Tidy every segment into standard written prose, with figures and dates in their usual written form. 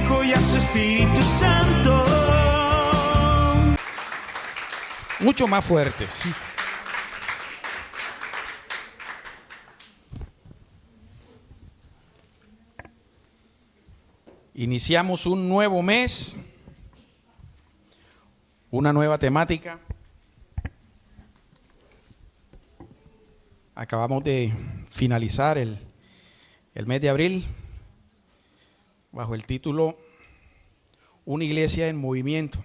Hijo y a su Espíritu Santo. Mucho más fuerte. Sí. Iniciamos un nuevo mes, una nueva temática. Acabamos de finalizar el mes de abril bajo el título Una iglesia en movimiento.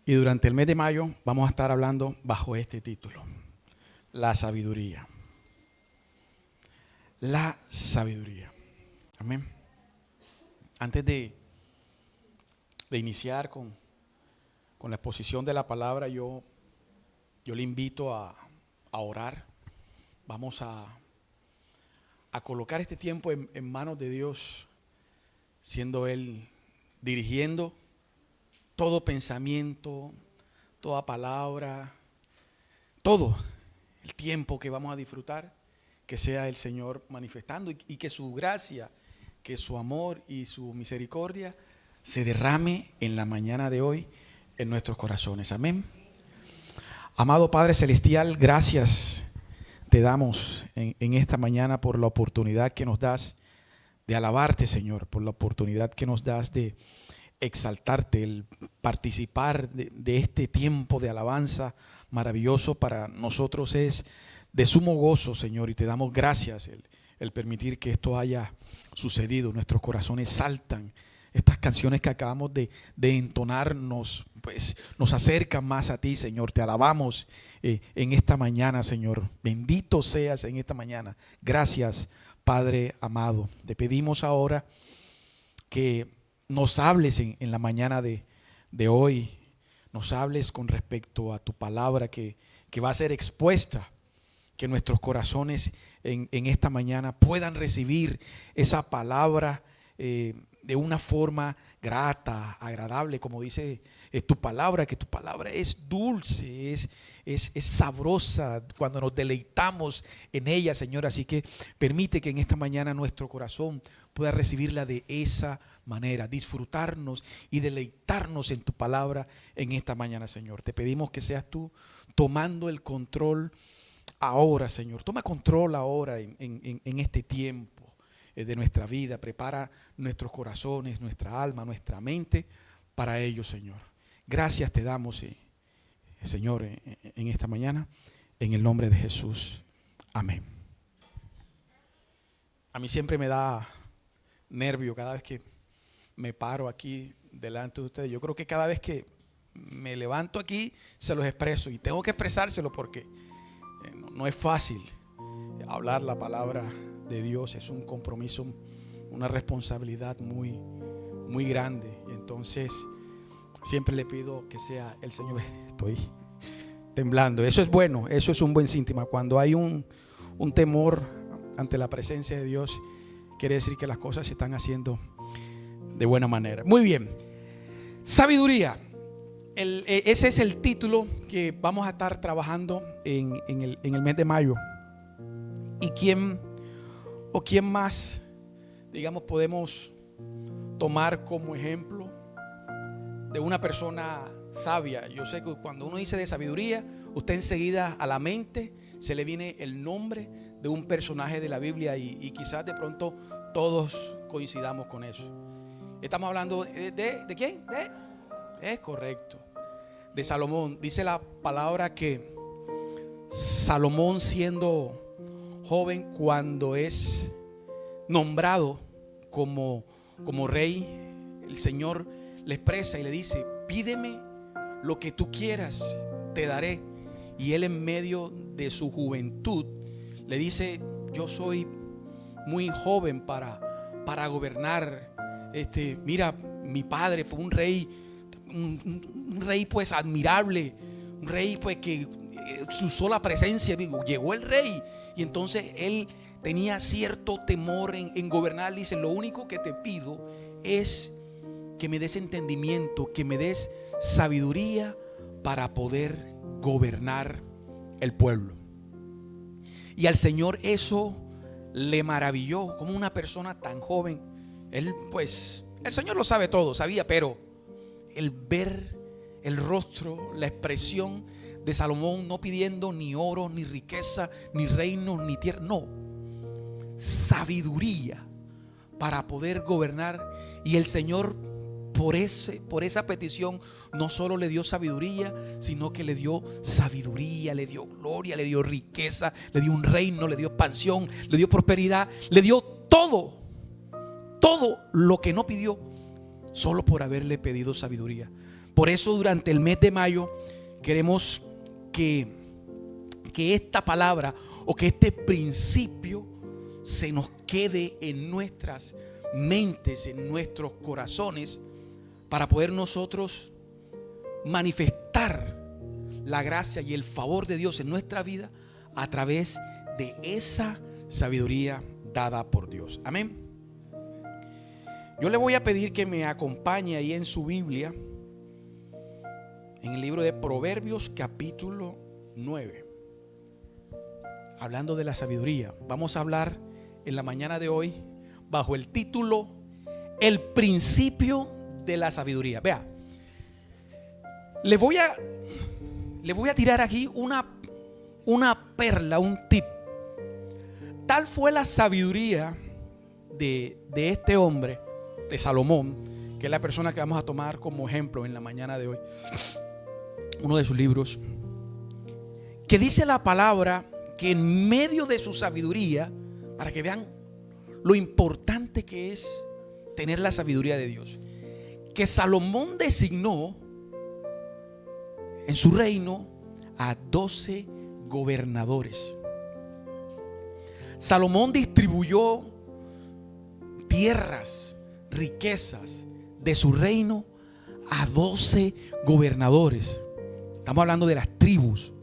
Y durante el mes de mayo vamos a estar hablando bajo este título, la sabiduría. La sabiduría. Amén. Antes de iniciar con la exposición de la palabra, yo le invito a orar. Vamos a colocar este tiempo en manos de Dios, siendo Él dirigiendo todo pensamiento, toda palabra, todo el tiempo que vamos a disfrutar, que sea el Señor manifestando y que su gracia, que su amor y su misericordia se derrame en la mañana de hoy en nuestros corazones. Amén. Amado Padre Celestial, gracias te damos en esta mañana por la oportunidad que nos das de alabarte, Señor, por la oportunidad que nos das de exaltarte, el participar de este tiempo de alabanza maravilloso para nosotros es de sumo gozo, Señor, y te damos gracias el permitir que esto haya sucedido. Nuestros corazones saltan. Estas canciones que acabamos de entonar nos acercan más a ti, Señor. Te alabamos en esta mañana, Señor. Bendito seas en esta mañana. Gracias, Padre amado. Te pedimos ahora que nos hables en la mañana de hoy, nos hables con respecto a tu palabra que va a ser expuesta, que nuestros corazones en esta mañana puedan recibir esa palabra de una forma grata, agradable, como dice tu palabra, que tu palabra es dulce, es sabrosa cuando nos deleitamos en ella, Señor. Así que permite que en esta mañana nuestro corazón pueda recibirla de esa manera, disfrutarnos y deleitarnos en tu palabra en esta mañana, Señor. Te pedimos que seas tú tomando el control ahora, Señor. Toma control ahora en este tiempo de nuestra vida. Prepara nuestros corazones, nuestra alma, nuestra mente para ello, Señor. Gracias te damos, Señor, en esta mañana, en el nombre de Jesús. Amén. A mí siempre me da nervio cada vez que me paro aquí delante de ustedes. Yo creo que cada vez que me levanto aquí se los expreso y tengo que expresárselo porque no es fácil hablar la palabra de Dios. Es un compromiso, una responsabilidad muy, muy grande. Y entonces siempre le pido que sea el Señor. Estoy temblando. Eso es bueno, eso es un buen síntoma. Cuando hay un temor ante la presencia de Dios, quiere decir que las cosas se están haciendo de buena manera. Muy bien. Sabiduría. Ese es el título que vamos a estar trabajando en el mes de mayo. ¿Y quién más, digamos, podemos tomar como ejemplo de una persona sabia? Yo sé que cuando uno dice de sabiduría, usted enseguida a la mente se le viene el nombre de un personaje de la Biblia y quizás de pronto todos coincidamos con eso. Estamos hablando ¿de quién? Es correcto. De Salomón. Dice la palabra que Salomón, siendo joven, cuando es nombrado como rey, el Señor le expresa y le dice: pídeme lo que tú quieras, te daré. Y él, en medio de su juventud, le dice: yo soy muy joven para gobernar. Mira, mi padre fue un rey, un rey pues admirable, un rey pues que su sola presencia, digo, llegó el rey y entonces él tenía cierto temor en gobernar. Dice: lo único que te pido es que me des entendimiento, que me des sabiduría para poder gobernar el pueblo. Y al Señor eso le maravilló como una persona tan joven, él pues, el Señor lo sabe todo, sabía, pero el ver el rostro, la expresión de Salomón, no pidiendo ni oro, ni riqueza, ni reinos, ni tierra, no, sabiduría para poder gobernar. Y el Señor por esa petición no solo le dio sabiduría, sino que le dio sabiduría, le dio gloria, le dio riqueza, le dio un reino, le dio expansión, le dio prosperidad, le dio todo lo que no pidió, solo por haberle pedido sabiduría. Por eso durante el mes de mayo queremos que esta palabra o que este principio se nos quede en nuestras mentes, en nuestros corazones, para poder nosotros manifestar la gracia y el favor de Dios en nuestra vida a través de esa sabiduría dada por Dios. Amén. Yo le voy a pedir que me acompañe ahí en su Biblia, en el libro de Proverbios capítulo 9, hablando de la sabiduría. Vamos a hablar en la mañana de hoy bajo el título El principio de la sabiduría. Vea, le voy a tirar aquí una perla, un tip. Tal fue la sabiduría de este hombre, de Salomón, que es la persona que vamos a tomar como ejemplo en la mañana de hoy, uno de sus libros, que dice la palabra que en medio de su sabiduría, para que vean lo importante que es tener la sabiduría de Dios, que Salomón designó en su reino a 12 gobernadores. Salomón distribuyó tierras, riquezas de su reino a 12 gobernadores. Estamos hablando de las tribus,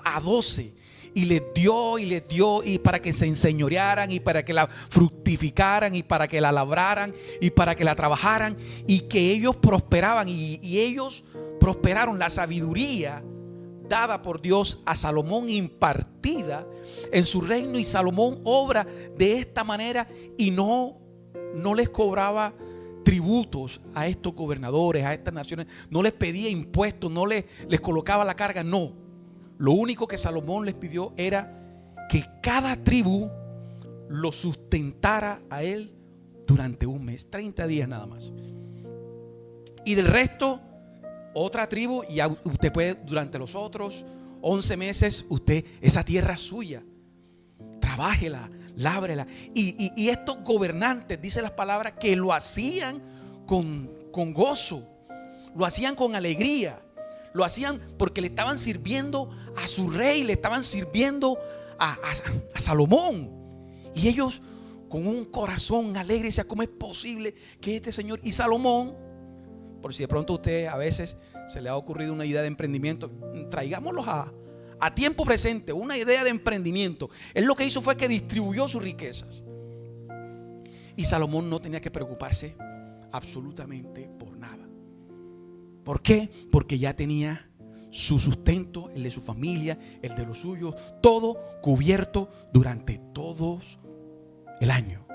a 12. Y les dio, y para que se enseñorearan, y para que la fructificaran, y para que la labraran, y para que la trabajaran, y que ellos prosperaban. Y ellos prosperaron. La sabiduría dada por Dios a Salomón, impartida en su reino, y Salomón obra de esta manera y no les cobraba tributos a estos gobernadores, a estas naciones, no les pedía impuestos, no les colocaba la carga, no. Lo único que Salomón les pidió era que cada tribu lo sustentara a él durante un mes, 30 días nada más. Y del resto, otra tribu, y usted puede durante los otros 11 meses, esa tierra es suya. Trabájela, lábrela. Y estos gobernantes, dice las palabras, que lo hacían con gozo, lo hacían con alegría, lo hacían porque le estaban sirviendo a su rey, le estaban sirviendo a Salomón. Y ellos con un corazón alegre decían: ¿cómo es posible que este señor? Y Salomón, por si de pronto a usted a veces se le ha ocurrido una idea de emprendimiento, traigámoslos a tiempo presente, una idea de emprendimiento. Él lo que hizo fue que distribuyó sus riquezas. Y Salomón no tenía que preocuparse absolutamente por nada. ¿Por qué? Porque ya tenía su sustento, el de su familia, el de los suyos, todo cubierto durante todos el año.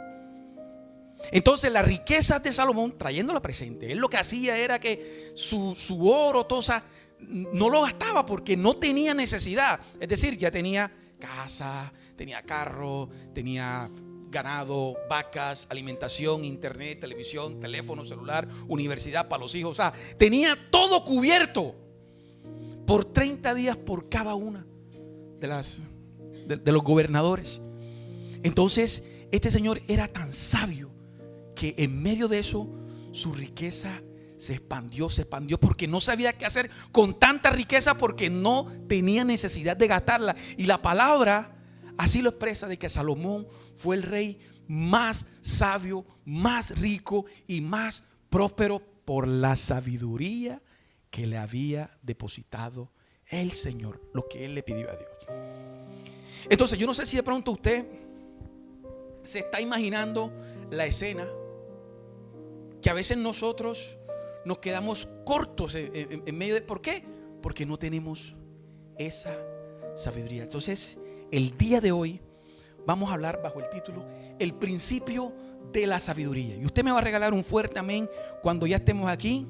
Entonces las riquezas de Salomón, trayéndola presente, él lo que hacía era que su oro, tosa, no lo gastaba porque no tenía necesidad. Es decir, ya tenía casa, tenía carro, tenía ganado, vacas, alimentación, internet, televisión, teléfono, celular, universidad para los hijos. O sea, tenía todo cubierto por 30 días por cada una de los gobernadores. Entonces, este señor era tan sabio que en medio de eso su riqueza se expandió porque no sabía qué hacer con tanta riqueza, porque no tenía necesidad de gastarla. Y la palabra así lo expresa, de que Salomón fue el rey más sabio, más rico y más próspero por la sabiduría que le había depositado el Señor, lo que él le pidió a Dios. Entonces yo no sé si de pronto usted se está imaginando la escena, que a veces nosotros nos quedamos cortos en medio de... ¿Por qué? Porque no tenemos esa sabiduría. Entonces, el día de hoy vamos a hablar bajo el título El principio de la sabiduría. Y usted me va a regalar un fuerte amén cuando ya estemos aquí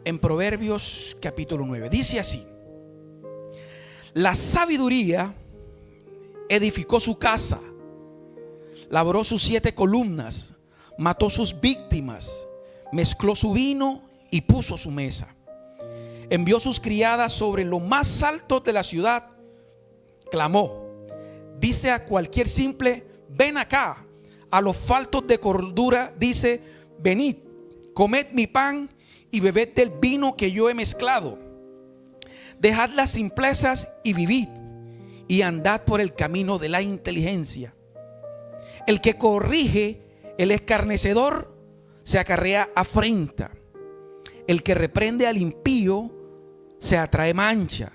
en Proverbios capítulo 9. Dice así: la sabiduría edificó su casa, labró sus 7 columnas, mató sus víctimas, mezcló su vino y puso su mesa. Envió sus criadas sobre lo más alto de la ciudad. Clamó, dice a cualquier simple: ven acá. A los faltos de cordura dice: venid, comed mi pan y bebed del vino que yo he mezclado. Dejad las simplezas y vivid, y andad por el camino de la inteligencia. El que corrige el escarnecedor se acarrea afrenta. El que reprende al impío se atrae mancha.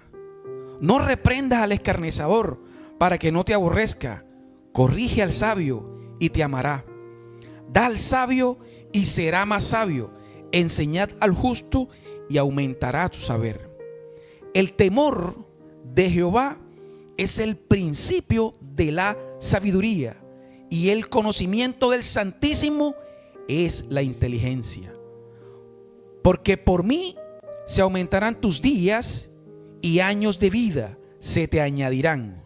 No reprendas al escarnecedor para que no te aborrezca. Corrige al sabio y te amará. Da al sabio y será más sabio. Enseñad al justo y aumentará tu saber. El temor de Jehová es el principio de la sabiduría, y el conocimiento del Santísimo es la inteligencia. Porque por mí se aumentarán tus días, y años de vida se te añadirán.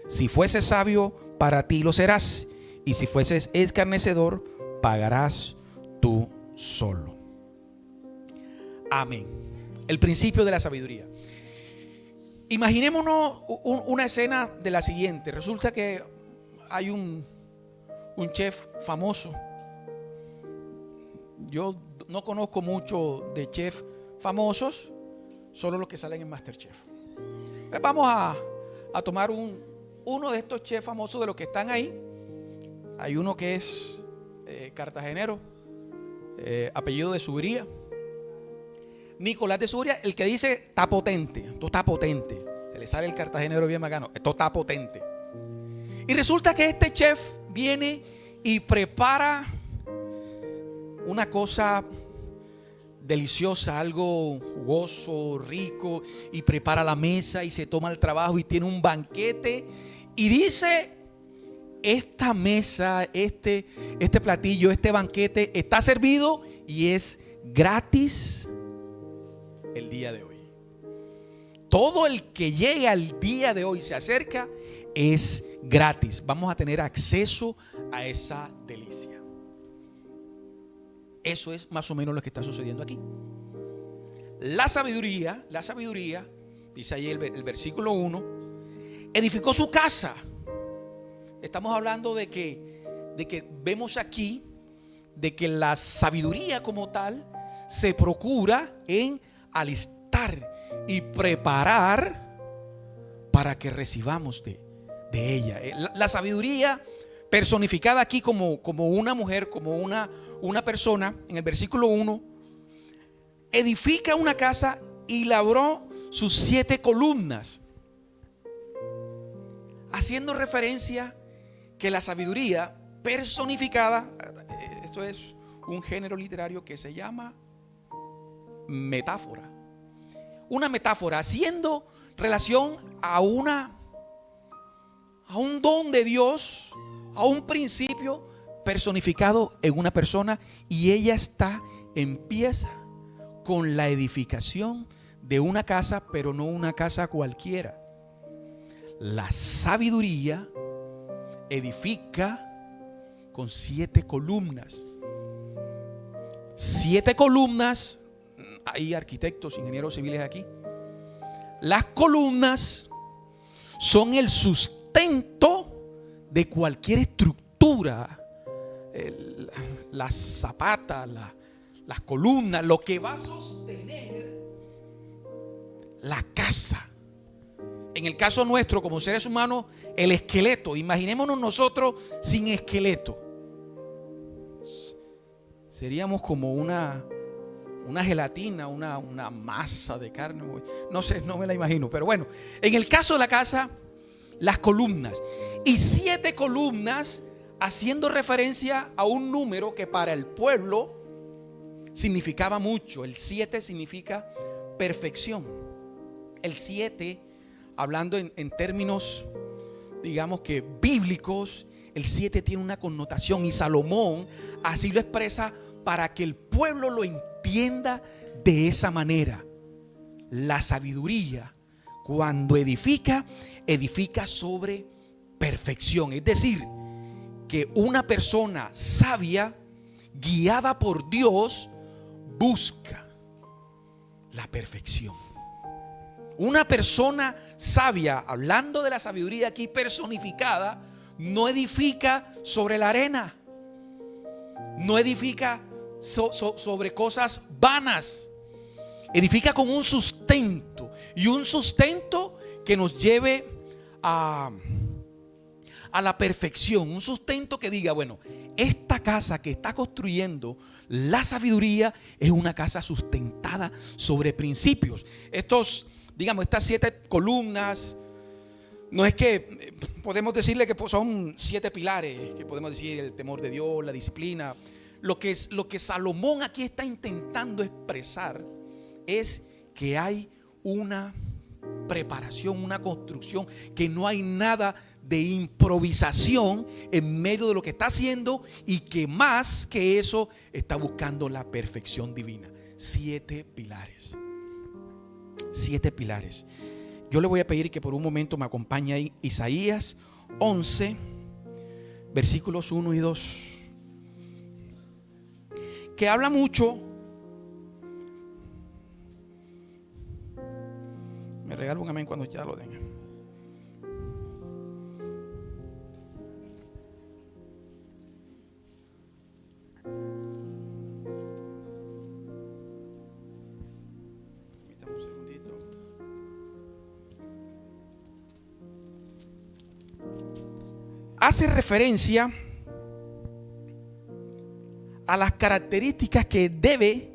Si fueses sabio, para ti lo serás, y si fueses escarnecedor, pagarás tú solo. Amén. El principio de la sabiduría. Imaginémonos una escena de la siguiente. Resulta que hay un chef famoso. Yo no conozco mucho de chefs famosos, solo los que salen en MasterChef. Vamos a tomar uno de estos chefs famosos de los que están ahí. Hay uno que es cartagenero, apellido de Subiría, Nicolás de Subiría, el que dice está potente, esto está potente. Se le sale el cartagenero bien bacano, esto está potente. Y resulta que este chef viene y prepara una cosa deliciosa, algo jugoso, rico, y prepara la mesa y se toma el trabajo y tiene un banquete y dice: esta mesa, este platillo, este banquete está servido y es gratis el día de hoy. Todo el que llegue al día de hoy, se acerca, es gratis. Vamos a tener acceso a esa delicia. Eso es más o menos lo que está sucediendo aquí. La sabiduría, dice ahí el versículo 1, edificó su casa. Estamos hablando de que vemos aquí de que la sabiduría como tal se procura en alistar y preparar para que recibamos de ella. La sabiduría personificada aquí como una mujer, como una persona, en el versículo 1, edifica una casa y labró sus 7 columnas, haciendo referencia que la sabiduría personificada, esto es un género literario que se llama metáfora. Una metáfora haciendo relación a un don de Dios, a un principio personificado en una persona, y ella empieza con la edificación de una casa, pero no una casa cualquiera. La sabiduría edifica con 7 columnas. 7 columnas. Hay arquitectos, ingenieros civiles aquí. Las columnas son el sustento de cualquier estructura. Las zapatas, las columnas, lo que va a sostener la casa. En el caso nuestro, como seres humanos, el esqueleto. Imaginémonos nosotros sin esqueleto. Seríamos como una gelatina, una masa de carne. No sé, no me la imagino. Pero bueno, en el caso de la casa, las columnas. Y 7 columnas, haciendo referencia a un número que para el pueblo significaba mucho. El 7 significa perfección. El 7, hablando en términos digamos que bíblicos, el 7 tiene una connotación y Salomón así lo expresa para que el pueblo lo entienda de esa manera. La sabiduría, cuando edifica, edifica sobre perfección. Es decir, que una persona sabia, guiada por Dios, busca la perfección. Una persona sabia, hablando de la sabiduría aquí personificada, no edifica sobre la arena, no edifica sobre cosas vanas, edifica con un sustento, y un sustento que nos lleve a la perfección, un sustento que diga, bueno, esta casa que está construyendo la sabiduría es una casa sustentada sobre principios. Estas 7 columnas, no es que podemos decirle que son 7 pilares, que podemos decir el temor de Dios, la disciplina. Lo que Salomón aquí está intentando expresar es que hay una preparación, una construcción, que no hay nada de improvisación en medio de lo que está haciendo, y que más que eso está buscando la perfección divina. 7 pilares. 7 pilares. Yo le voy a pedir que por un momento me acompañe ahí Isaías 11, versículos 1 y 2, que habla mucho. Me regala un amén cuando ya lo tenga. Permítame un segundito. Hace referencia a las características que debe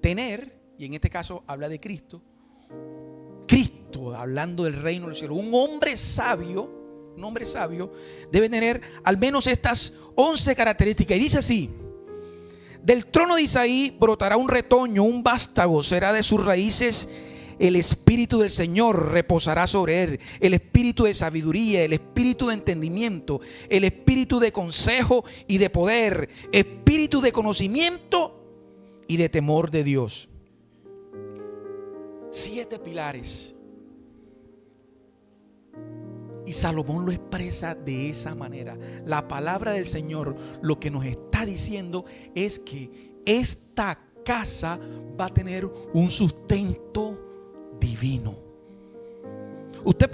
tener, y en este caso habla de Cristo, hablando del reino del cielo. Un hombre sabio debe tener al menos estas 11 características. Y dice así: del trono de Isaí brotará un retoño, un vástago será de sus raíces. El espíritu del Señor reposará sobre él, el espíritu de sabiduría, el espíritu de entendimiento, el espíritu de consejo y de poder, espíritu de conocimiento y de temor de Dios. 7 pilares. Y Salomón lo expresa de esa manera. La palabra del Señor lo que nos está diciendo es que esta casa va a tener un sustento divino. Usted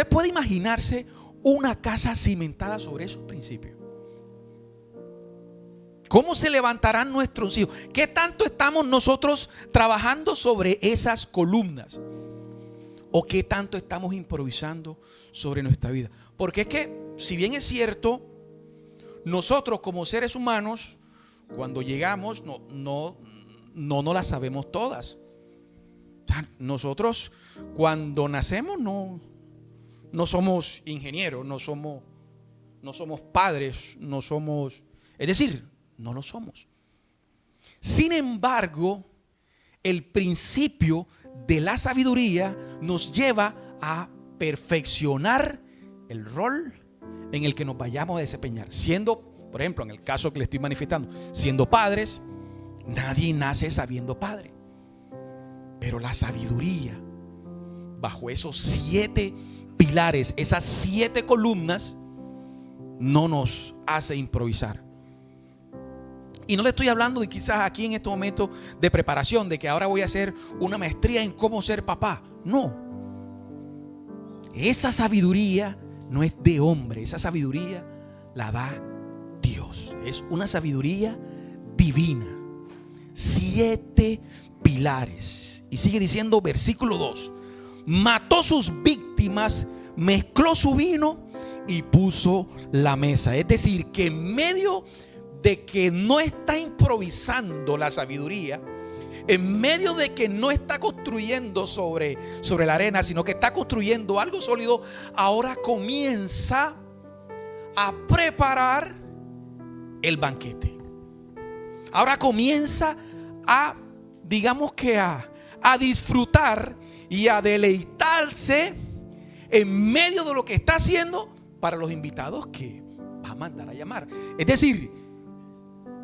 puede imaginarse una casa cimentada sobre esos principios. ¿Cómo se levantarán nuestros hijos? ¿Qué tanto estamos nosotros trabajando sobre esas columnas? ¿O qué tanto estamos improvisando sobre nuestra vida? Porque es que, si bien es cierto, nosotros como seres humanos, cuando llegamos, no las sabemos todas. O sea, nosotros cuando nacemos no somos ingenieros, no somos padres, es decir, no lo somos. Sin embargo, el principio de la sabiduría nos lleva a perfeccionar el rol en el que nos vayamos a desempeñar. Siendo, por ejemplo, en el caso que le estoy manifestando, siendo padres, nadie nace sabiendo padre. Pero la sabiduría, bajo esos 7 pilares, esas 7 columnas, no nos hace improvisar. Y no le estoy hablando de quizás aquí en este momento de preparación, de que ahora voy a hacer una maestría en cómo ser papá. No. Esa sabiduría no es de hombre, esa sabiduría la da Dios. Es una sabiduría divina. 7 pilares. Y sigue diciendo versículo 2. Mató sus víctimas, mezcló su vino y puso la mesa. Es decir, que en medio de que no está improvisando la sabiduría, en medio de que no está construyendo sobre la arena, sino que está construyendo algo sólido, ahora comienza a preparar el banquete. Ahora comienza a, digamos que a disfrutar y a deleitarse en medio de lo que está haciendo para los invitados que va a mandar a llamar. Es decir,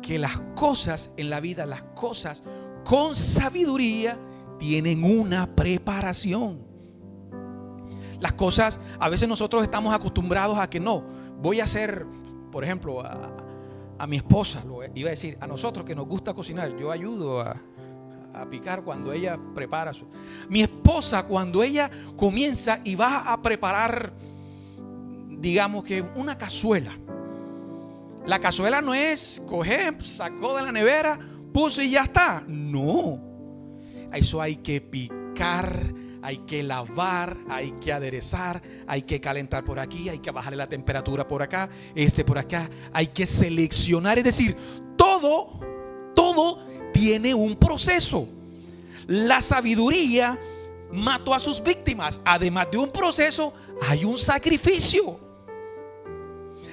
que las cosas en la vida, las cosas con sabiduría tienen una preparación. Las cosas, a veces nosotros estamos acostumbrados a que no, voy a hacer, por ejemplo, a mi esposa, lo iba a decir, a nosotros que nos gusta cocinar, yo ayudo a picar cuando ella prepara mi esposa, cuando ella comienza y va a preparar, digamos que una cazuela. La cazuela no es coger, sacó de la nevera, puso y ya está. No, eso hay que picar, hay que lavar, hay que aderezar, hay que calentar por aquí, hay que bajarle la temperatura por acá, por acá, hay que seleccionar. Es decir, todo tiene un proceso. La sabiduría mató a sus víctimas. Además de un proceso, hay un sacrificio.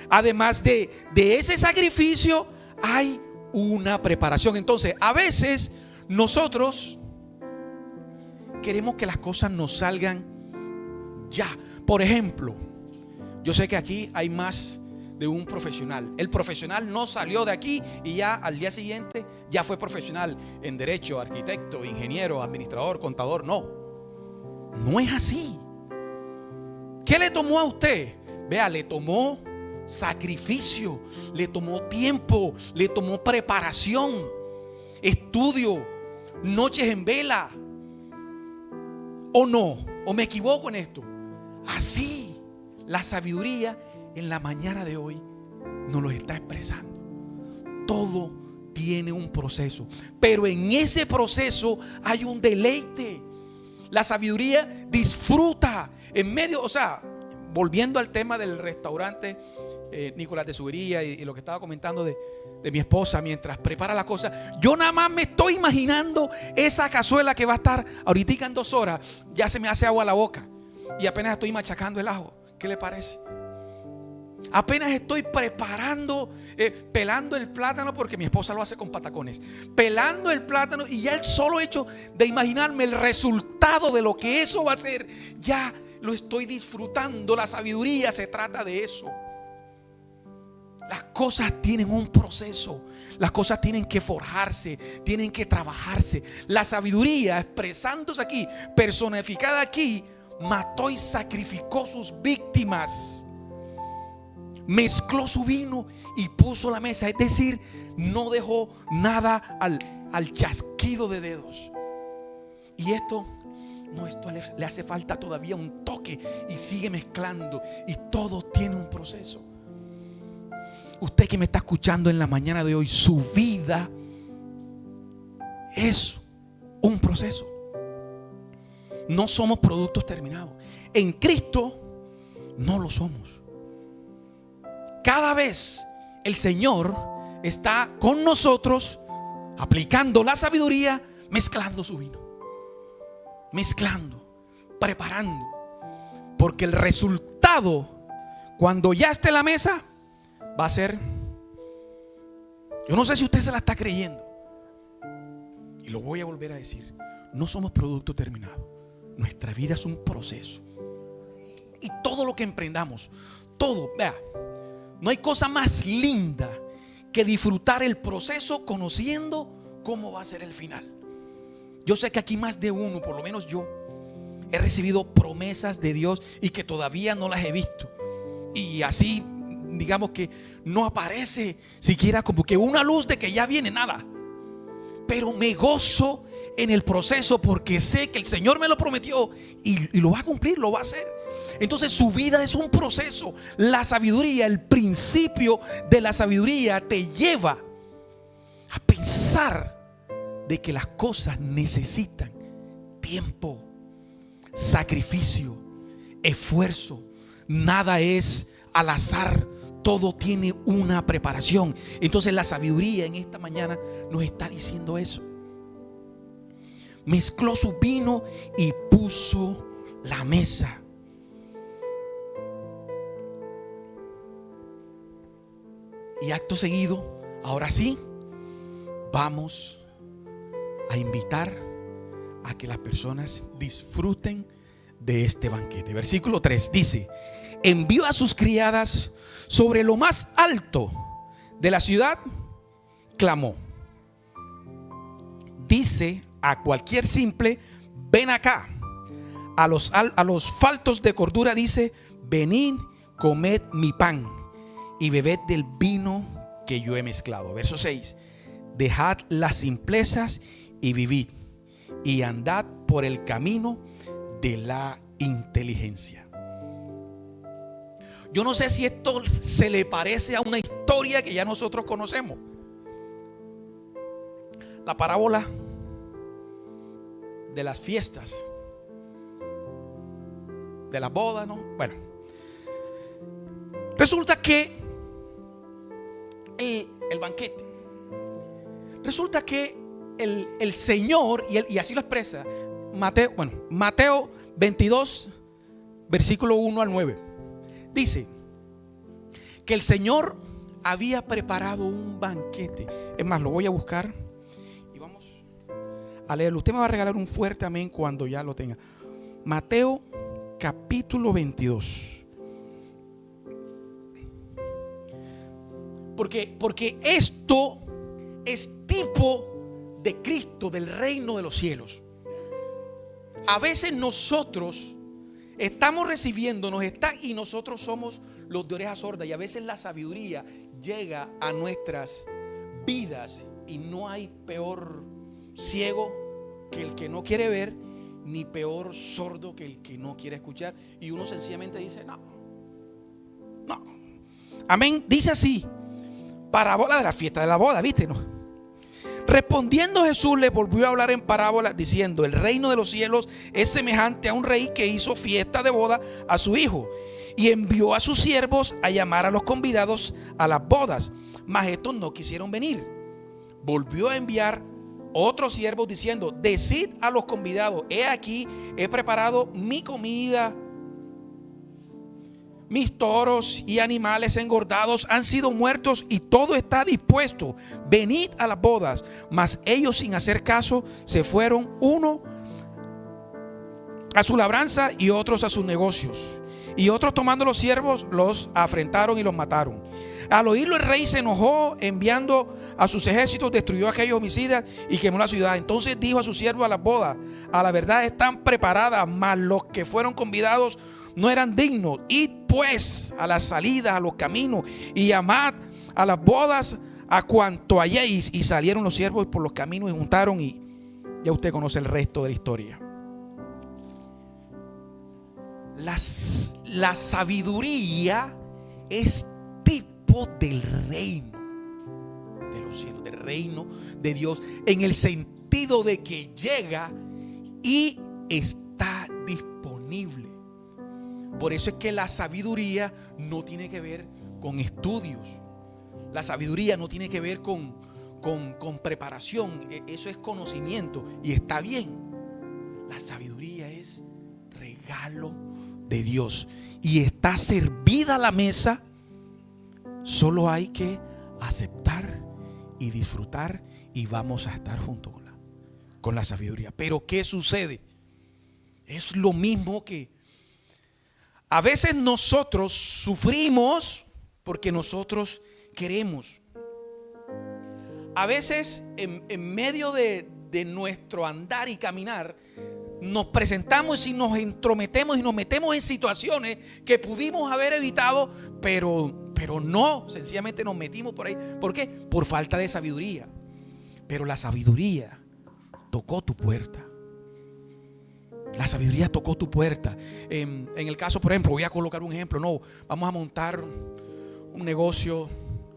Además de ese sacrificio, hay una preparación. Entonces, a veces nosotros queremos que las cosas nos salgan ya. Por ejemplo, yo sé que aquí hay más de un profesional. El profesional no salió de aquí y ya al día siguiente ya fue profesional en derecho, arquitecto, ingeniero, administrador, contador. No es así. ¿Qué le tomó a usted? Vea, le tomó sacrificio, le tomó tiempo, le tomó preparación, estudio, noches en vela. ¿O no? ¿O me equivoco en esto? Así la sabiduría en la mañana de hoy nos lo está expresando. Todo tiene un proceso, pero en ese proceso hay un deleite. La sabiduría disfruta en medio, volviendo al tema del restaurante Nicolás de Subería y lo que estaba comentando de mi esposa mientras prepara la cosa, yo nada más me estoy imaginando esa cazuela que va a estar ahorita en 2 horas. Ya se me hace agua a la boca y apenas estoy machacando el ajo. ¿Qué le parece? Apenas estoy preparando, pelando el plátano, porque mi esposa lo hace con patacones, pelando el plátano, y ya el solo hecho de imaginarme el resultado de lo que eso va a ser, ya lo estoy disfrutando. La sabiduría se trata de eso. Las cosas tienen un proceso, las cosas tienen que forjarse, tienen que trabajarse. La sabiduría, expresándose aquí, personificada aquí, mató y sacrificó sus víctimas. Mezcló su vino y puso la mesa. Es decir, no dejó nada al chasquido de dedos. Y esto le hace falta todavía un toque, y sigue mezclando, y todo tiene un proceso. Usted que me está escuchando en la mañana de hoy, su vida es un proceso. No somos productos terminados. En Cristo no lo somos. Cada vez el Señor está con nosotros, aplicando la sabiduría, mezclando su vino, mezclando, preparando, porque el resultado, cuando ya esté en la mesa, va a ser, yo no sé si usted se la está creyendo, y lo voy a volver a decir, no somos producto terminado. Nuestra vida es un proceso, y todo lo que emprendamos, todo, vea, no hay cosa más linda que disfrutar el proceso conociendo cómo va a ser el final. Yo sé que aquí más de uno, por lo menos yo, he recibido promesas de Dios y que todavía no las he visto, y así digamos que no aparece siquiera como que una luz de que ya viene, nada. Pero me gozo en el proceso, porque sé que el Señor me lo prometió y lo va a cumplir, lo va a hacer. Entonces su vida es un proceso. La sabiduría, el principio de la sabiduría te lleva a pensar de que las cosas necesitan tiempo, sacrificio, esfuerzo. Nada es al azar, todo tiene una preparación. Entonces la sabiduría en esta mañana nos está diciendo eso. Mezcló su vino y puso la mesa. Y acto seguido, ahora sí, vamos a invitar a que las personas disfruten de este banquete. Versículo 3 dice: envió a sus criadas sobre lo más alto de la ciudad, clamó. Dice a cualquier simple: ven acá. A los faltos de cordura dice: venid, comed mi pan y bebed del vino que yo he mezclado. Verso 6: dejad las simplezas y vivid, y andad por el camino de la inteligencia. Yo no sé si esto se le parece a una historia que ya nosotros conocemos. La parábola de las fiestas, de las bodas, ¿no? Bueno, resulta que el banquete, resulta que el Señor, y así lo expresa Mateo 22, versículo 1 al 9, dice que el Señor había preparado un banquete. Es más, lo voy a buscar y vamos a leerlo. Usted me va a regalar un fuerte amén cuando ya lo tenga. Mateo capítulo 22. Porque esto es tipo de Cristo, del reino de los cielos. A veces nosotros estamos recibiéndonos y nosotros somos los de oreja sorda, y a veces la sabiduría llega a nuestras vidas y no hay peor ciego que el que no quiere ver, ni peor sordo que el que no quiere escuchar, y uno sencillamente dice no. Amén. Dice así: parábola de la fiesta de la boda, ¿viste? ¿No? Respondiendo Jesús le volvió a hablar en parábola diciendo: el reino de los cielos es semejante a un rey que hizo fiesta de boda a su hijo, y envió a sus siervos a llamar a los convidados a las bodas, mas estos no quisieron venir. Volvió a enviar otros siervos diciendo: decid a los convidados: he aquí, he preparado mi comida, mis toros y animales engordados han sido muertos y todo está dispuesto, venid a las bodas. Mas ellos, sin hacer caso, se fueron, uno a su labranza y otros a sus negocios. Y otros, tomando los siervos, los afrentaron y los mataron. Al oírlo, el rey se enojó, enviando a sus ejércitos, destruyó a aquellos homicidas y quemó la ciudad. Entonces dijo a sus siervos a las bodas: a la verdad están preparadas, mas los que fueron convidados no eran dignos. Id pues a las salidas, a los caminos, y llamad a las bodas a cuanto halléis. Y salieron los siervos por los caminos y juntaron, y ya usted conoce el resto de la historia. La sabiduría es tipo del reino de los cielos, del reino de Dios, en el sentido de que llega y está disponible. Por eso es que la sabiduría no tiene que ver con estudios. La sabiduría no tiene que ver con preparación. Eso es conocimiento y está bien. La sabiduría es regalo de Dios y está servida a la mesa. Solo hay que aceptar y disfrutar, y vamos a estar junto con la sabiduría. Pero ¿qué sucede? Es lo mismo que a veces nosotros sufrimos porque nosotros queremos. A veces en medio de nuestro andar y caminar nos presentamos y nos entrometemos y nos metemos en situaciones que pudimos haber evitado, pero no, sencillamente nos metimos por ahí. ¿Por qué? Por falta de sabiduría. Pero la sabiduría tocó tu puerta. La sabiduría tocó tu puerta. En el caso, por ejemplo, voy a colocar un ejemplo. No, vamos a montar un negocio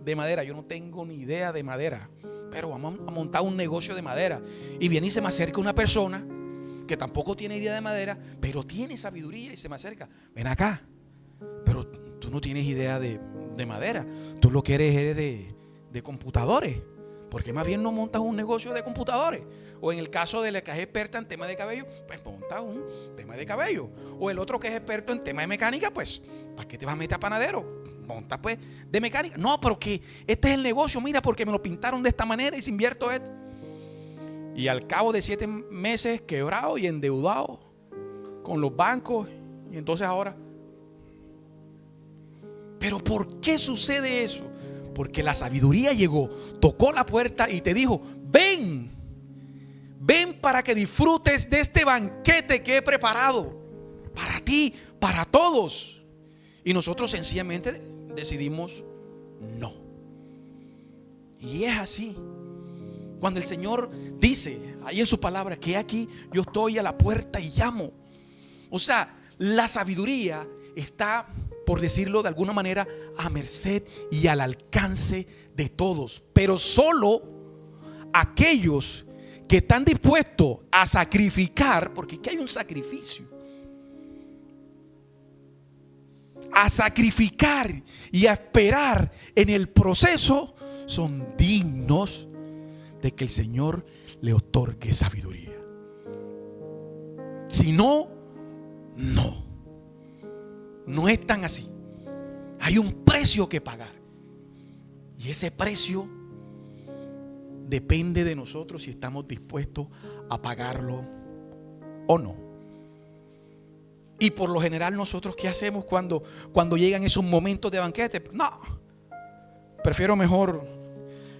de madera. Yo no tengo ni idea de madera, pero vamos a montar un negocio de madera. Y viene y se me acerca una persona que tampoco tiene idea de madera, pero tiene sabiduría, y se me acerca: ven acá, pero tú no tienes idea de madera, tú lo que eres de computadores. ¿Por qué más bien no montas un negocio de computadores? O en el caso de la que es experta en tema de cabello, pues monta un tema de cabello. O el otro que es experto en tema de mecánica, pues ¿para qué te vas a meter a panadero? Monta pues de mecánica. No, pero que este es el negocio, mira, porque me lo pintaron de esta manera y se invierto esto. Y al cabo de 7 meses quebrado y endeudado, con los bancos y entonces ahora. Pero ¿por qué sucede eso? Porque la sabiduría llegó, tocó la puerta y te dijo: ven, ven para que disfrutes de este banquete que he preparado para ti, para todos. Y nosotros sencillamente decidimos no. Y es así. Cuando el Señor dice ahí en su palabra que aquí yo estoy a la puerta y llamo. O sea, la sabiduría está, por decirlo de alguna manera, a merced y al alcance de todos, pero solo aquellos que están dispuestos a sacrificar, porque aquí hay un sacrificio, a sacrificar y a esperar en el proceso, son dignos de que el Señor le otorgue sabiduría. Si no, no es tan así. Hay un precio que pagar, y ese precio depende de nosotros si estamos dispuestos a pagarlo o no. Y por lo general nosotros, ¿qué hacemos cuando llegan esos momentos de banquete? No, prefiero mejor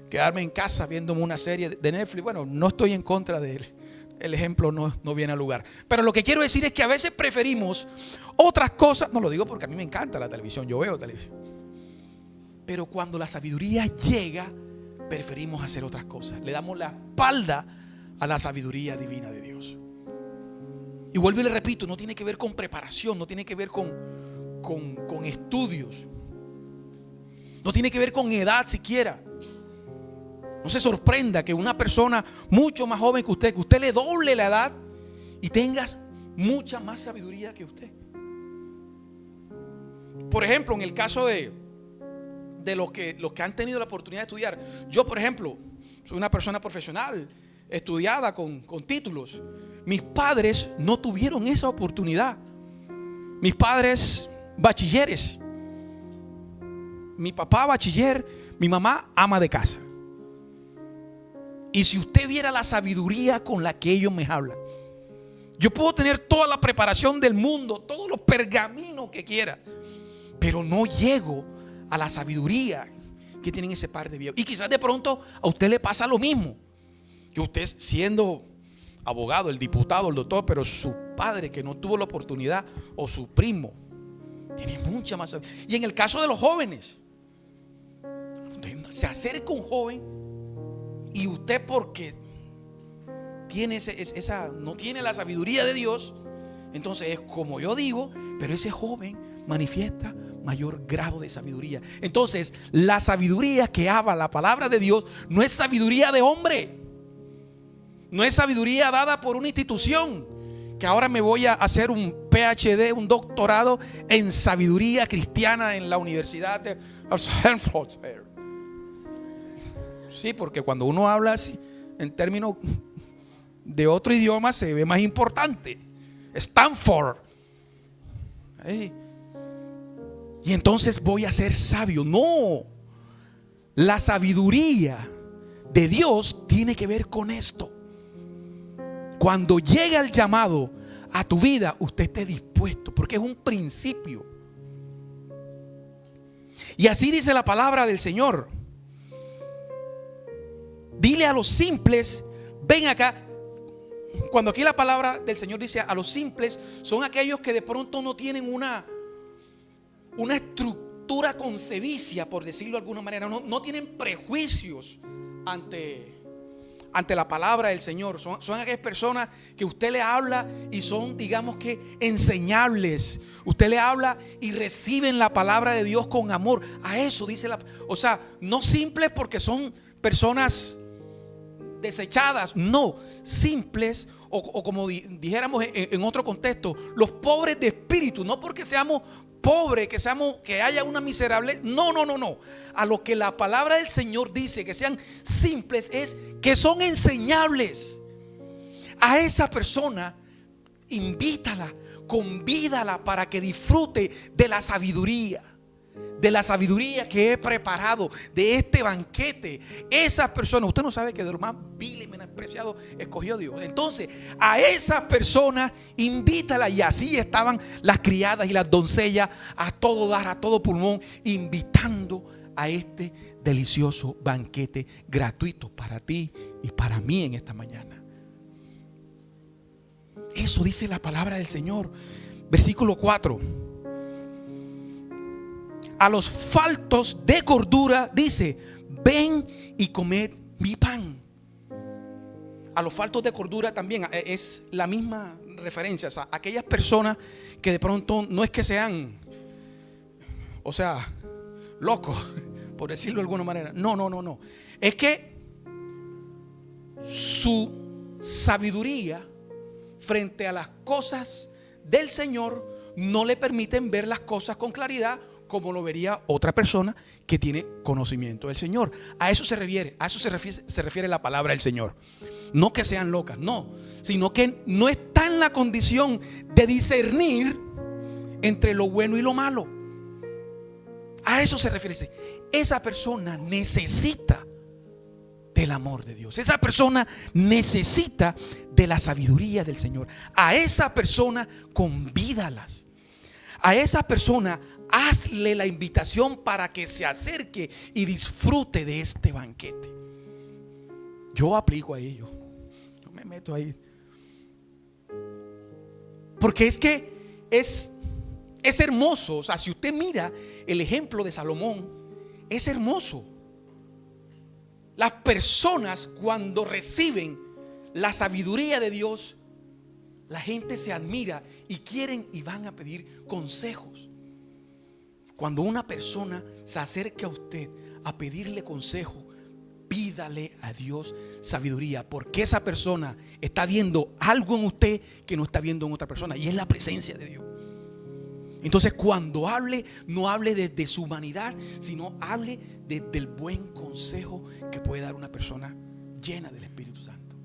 quedarme en casa viéndome una serie de Netflix. Bueno, no estoy en contra de él, el ejemplo no viene al lugar, pero lo que quiero decir es que a veces preferimos otras cosas. No lo digo porque a mí me encanta la televisión, yo veo televisión, pero cuando la sabiduría llega, preferimos hacer otras cosas, le damos la espalda a la sabiduría divina de Dios. Y vuelvo y le repito, no tiene que ver con preparación, no tiene que ver con estudios, no tiene que ver con edad siquiera. No se sorprenda que una persona mucho más joven que usted le doble la edad y tengas mucha más sabiduría que usted. Por ejemplo, en el caso de los que han tenido la oportunidad de estudiar. Yo, por ejemplo, soy una persona profesional, estudiada con títulos. Mis padres no tuvieron esa oportunidad. Mis padres bachilleres. Mi papá bachiller, mi mamá ama de casa. Y si usted viera la sabiduría con la que ellos me hablan, yo puedo tener toda la preparación del mundo, todos los pergaminos que quiera, pero no llego a la sabiduría que tienen ese par de viejos. Y quizás de pronto a usted le pasa lo mismo, que usted siendo abogado, el diputado, el doctor, pero su padre que no tuvo la oportunidad, o su primo, tiene mucha más sabiduría. Y en el caso de los jóvenes, se acerca un joven y usted, porque tiene no tiene la sabiduría de Dios, entonces es como yo digo, pero ese joven manifiesta mayor grado de sabiduría. Entonces la sabiduría que habla la palabra de Dios no es sabiduría de hombre, no es sabiduría dada por una institución, que ahora me voy a hacer un PhD, un doctorado en sabiduría cristiana en la Universidad de Stanford. Sí, porque cuando uno habla así, en términos de otro idioma, se ve más importante. Stanford. Y entonces voy a ser sabio. No. La sabiduría de Dios tiene que ver con esto. Cuando llega el llamado a tu vida, usted esté dispuesto, porque es un principio. Y así dice la palabra del Señor. Dile a los simples, ven acá. Cuando aquí la palabra del Señor dice a los simples, son aquellos que de pronto no tienen una estructura concebicia, por decirlo de alguna manera. No tienen prejuicios ante la palabra del Señor. Son aquellas personas que usted le habla y son, digamos que, enseñables. Usted le habla y reciben la palabra de Dios con amor. A eso dice o sea, no simples porque son personas desechadas, no, simples, o como dijéramos en otro contexto, los pobres de espíritu, no porque seamos pobres, que haya una miserable, no. A lo que la palabra del Señor dice que sean simples es que son enseñables. A esa persona invítala, convídala para que disfrute de la sabiduría. de la sabiduría que he preparado, de este banquete. Esas personas, usted no sabe que de lo más vil y menospreciado escogió Dios. Entonces a esas personas invítalas. Y así estaban las criadas y las doncellas a todo dar, a todo pulmón, invitando a este delicioso banquete gratuito para ti y para mí en esta mañana. Eso dice la palabra del Señor. Versículo 4. A los faltos de cordura dice: ven y comed mi pan. A los faltos de cordura también es la misma referencia. O sea, aquellas personas que de pronto no es que sean, o sea, locos, por decirlo de alguna manera. No. Es que su sabiduría frente a las cosas del Señor no le permiten ver las cosas con claridad, como lo vería otra persona que tiene conocimiento del Señor. A eso se refiere la palabra del Señor. No que sean locas, no, sino que no está en la condición de discernir entre lo bueno y lo malo. A eso se refiere. Esa persona necesita del amor de Dios. Esa persona necesita de la sabiduría del Señor. A esa persona convídalas. A esa persona hazle la invitación para que se acerque y disfrute de este banquete. Yo aplico ahí, yo me meto ahí. Porque es que es hermoso. O sea, si usted mira el ejemplo de Salomón, es hermoso. Las personas, cuando reciben la sabiduría de Dios, la gente se admira y quieren y van a pedir consejos. Cuando una persona se acerca a usted a pedirle consejo, pídale a Dios sabiduría, porque esa persona está viendo algo en usted que no está viendo en otra persona, y es la presencia de Dios. Entonces, cuando hable, no hable desde su humanidad, sino hable desde el buen consejo que puede dar una persona llena del Espíritu Santo.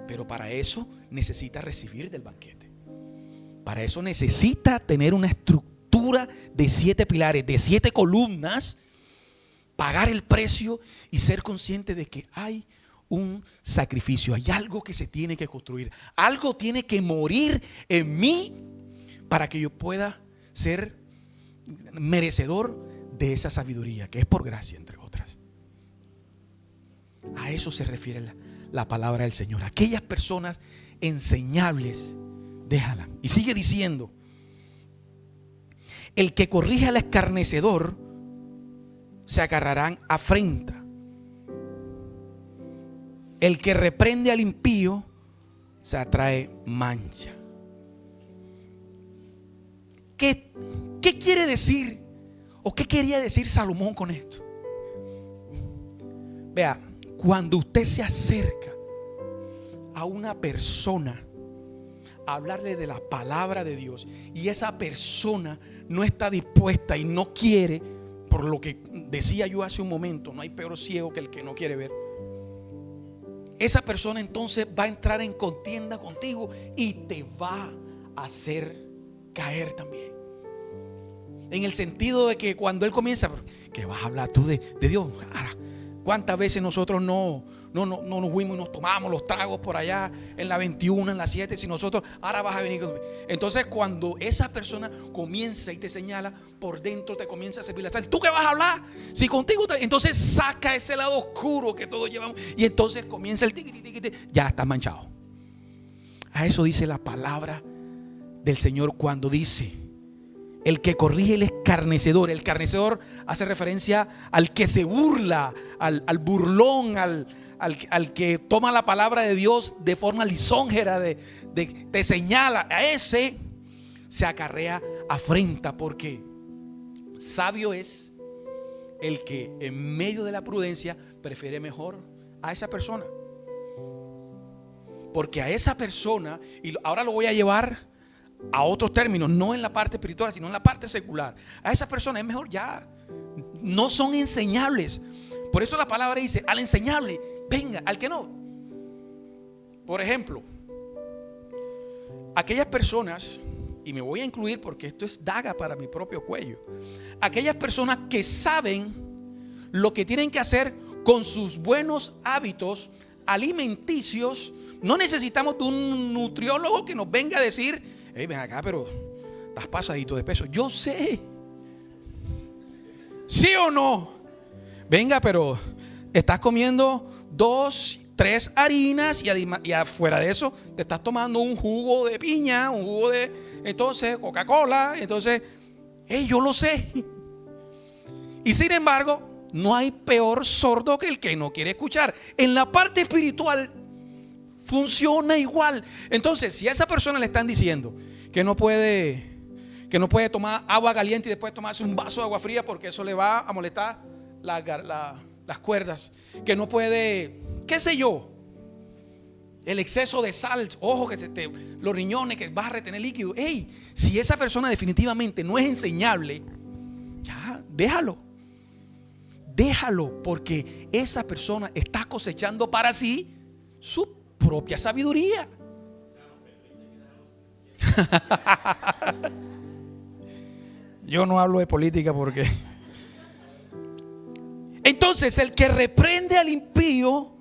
Pero para eso necesita recibir del banquete. Para eso necesita tener una estructura de 7 pilares, de 7 columnas, pagar el precio y ser consciente de que hay un sacrificio, hay algo que se tiene que construir, algo tiene que morir en mí para que yo pueda ser merecedor de esa sabiduría que es por gracia, entre otras. A eso se refiere la palabra del Señor. Aquellas personas enseñables, déjala. Y sigue diciendo: el que corrige al escarnecedor se agarrarán afrenta. El que reprende al impío se atrae mancha. ¿Qué quiere decir o qué quería decir Salomón con esto? Vea, cuando usted se acerca a una persona a hablarle de la palabra de Dios y esa persona no está dispuesta y no quiere, por lo que decía yo hace un momento, no hay peor ciego que el que no quiere ver. Esa persona entonces va a entrar en contienda contigo y te va a hacer caer también. En el sentido de que cuando él comienza, que vas a hablar tú de Dios. Ahora, ¿cuántas veces nosotros no nos fuimos y nos tomamos los tragos por allá en la 21, en la 7? Si nosotros, ahora vas a venir. Entonces, cuando esa persona comienza y te señala, por dentro te comienza a servir la sal. ¿Tú qué vas a hablar? Si contigo, entonces saca ese lado oscuro que todos llevamos. Y entonces comienza el tiqui, ya estás manchado. A eso dice la palabra del Señor cuando dice: el que corrige el escarnecedor. El escarnecedor hace referencia al que se burla, al burlón, al que toma la palabra de Dios de forma lisonjera, te señala. A ese se acarrea afrenta, porque sabio es el que en medio de la prudencia prefiere mejor a esa persona. Porque a esa persona, y ahora lo voy a llevar a otros términos, no en la parte espiritual, sino en la parte secular, a esa persona es mejor ya, no son enseñables. Por eso la palabra dice: al enseñable venga, al que no. Por ejemplo, aquellas personas y me voy a incluir porque esto es daga para mi propio cuello, aquellas personas que saben lo que tienen que hacer con sus buenos hábitos alimenticios. No necesitamos de un nutriólogo que nos venga a decir: hey, ven acá, pero estás pasadito de peso. Yo sé. ¿Sí o no? Venga, pero estás comiendo 2, 3 harinas y afuera de eso te estás tomando un jugo de piña, un jugo de, entonces, Coca-Cola. Entonces, hey, yo lo sé. Y sin embargo, no hay peor sordo que el que no quiere escuchar. En la parte espiritual funciona igual. Entonces, si a esa persona le están diciendo que no puede tomar agua caliente y después tomarse un vaso de agua fría porque eso le va a molestar las cuerdas, que no puede, qué sé yo, el exceso de sal, ojo, que los riñones, que vas a retener líquido. Hey, si esa persona definitivamente no es enseñable, ya, déjalo, porque esa persona está cosechando para sí su propia sabiduría. Yo no hablo de política porque... Entonces, el que reprende al impío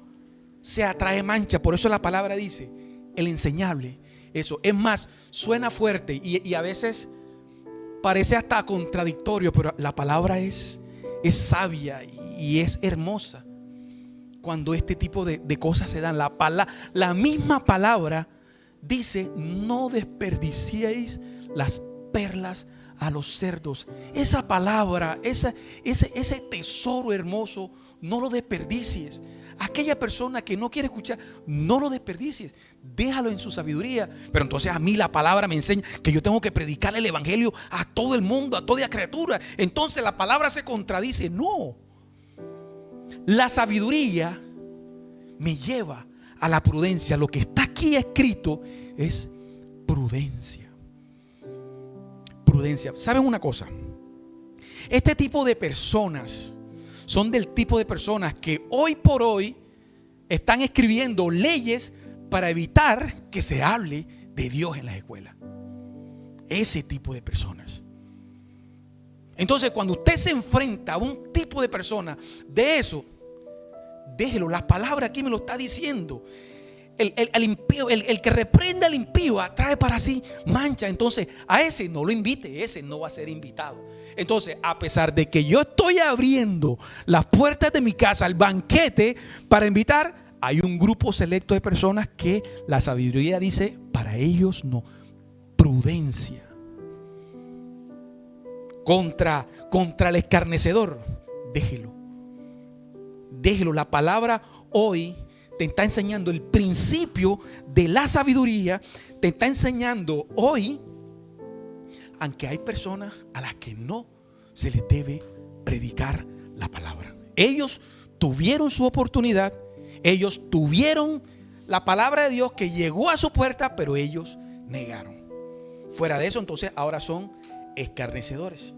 se atrae mancha. Por eso la palabra dice, el enseñable. Eso, es más, suena fuerte y a veces parece hasta contradictorio, pero la palabra es sabia y es hermosa. Cuando este tipo de cosas se dan, la misma palabra dice: no desperdiciéis las perlas a los cerdos. Esa palabra, ese tesoro hermoso, no lo desperdicies. Aquella persona que no quiere escuchar, no lo desperdicies, déjalo en su sabiduría. Pero entonces a mí la palabra me enseña que yo tengo que predicar el evangelio a todo el mundo, a toda criatura. Entonces la palabra se contradice. No, la sabiduría me lleva a la prudencia. Lo que está aquí escrito es prudencia. ¿Saben una cosa? Este tipo de personas son del tipo de personas que hoy por hoy están escribiendo leyes para evitar que se hable de Dios en las escuelas. Ese tipo de personas. Entonces, cuando usted se enfrenta a un tipo de persona de eso, déjelo. La palabra aquí me lo está diciendo. El impío, el que reprende al impío atrae para sí mancha. Entonces a ese no lo invite, ese no va a ser invitado. Entonces, a pesar de que yo estoy abriendo las puertas de mi casa al banquete para invitar, hay un grupo selecto de personas que la sabiduría dice: para ellos no. Prudencia. Contra el escarnecedor, déjelo. La palabra hoy te está enseñando el principio de la sabiduría. Te está enseñando hoy, aunque hay personas a las que no se les debe predicar la palabra. Ellos tuvieron su oportunidad, ellos tuvieron la palabra de Dios que llegó a su puerta, pero ellos negaron. Fuera de eso, entonces ahora son escarnecedores,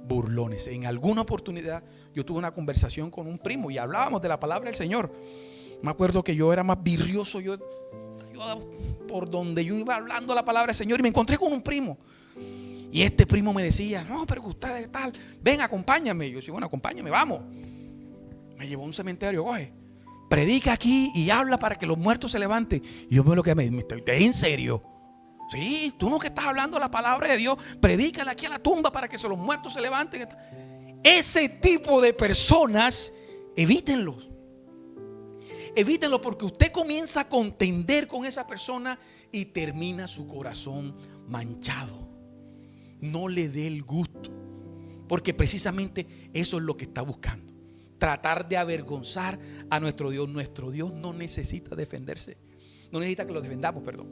burlones. En alguna oportunidad yo tuve una conversación con un primo y hablábamos de la palabra del Señor. Me acuerdo que yo era más virrioso, yo por donde yo iba hablando la palabra del Señor, y me encontré con un primo. Y este primo me decía: no, pero usted tal, ven, acompáñame. Y yo decía: bueno, acompáñame, vamos. Me llevó a un cementerio, coge, predica aquí y habla para que los muertos se levanten. Y yo me lo que me estoy en serio. Sí, tú no que estás hablando la palabra de Dios, predícala aquí a la tumba para que los muertos se levanten. Ese tipo de personas, evítenlos. Evítenlo, porque usted comienza a contender con esa persona y termina su corazón manchado. No le dé el gusto, porque precisamente eso es lo que está buscando. Tratar de avergonzar a nuestro Dios. Nuestro Dios no necesita defenderse. No necesita que lo defendamos, perdón.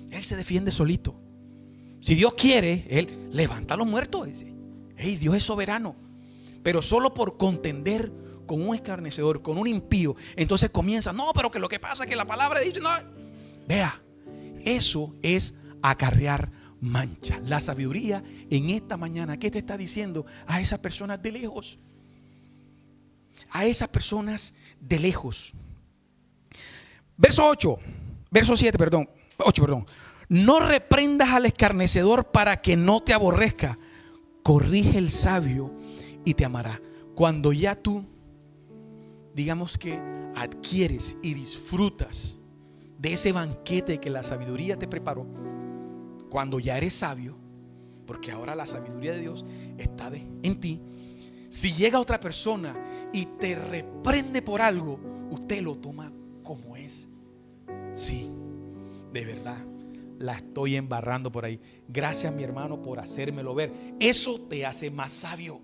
Él se defiende solito. Si Dios quiere, Él levanta a los muertos. Hey, Dios es soberano. Pero solo por contender con un escarnecedor, con un impío, entonces comienza: no, pero que lo que pasa es que la palabra dice, no. Vea, eso es acarrear mancha. La sabiduría en esta mañana, ¿qué te está diciendo a esas personas de lejos? A esas personas de lejos. Verso 7, perdón. No reprendas al escarnecedor para que no te aborrezca. Corrige el sabio y te amará. Cuando ya tú, digamos que adquieres y disfrutas de ese banquete que la sabiduría te preparó, cuando ya eres sabio, porque ahora la sabiduría de Dios está en ti. Si llega otra persona y te reprende por algo, usted lo toma como es. Sí, de verdad, la estoy embarrando por ahí. Gracias, mi hermano, por hacérmelo ver. Eso te hace más sabio.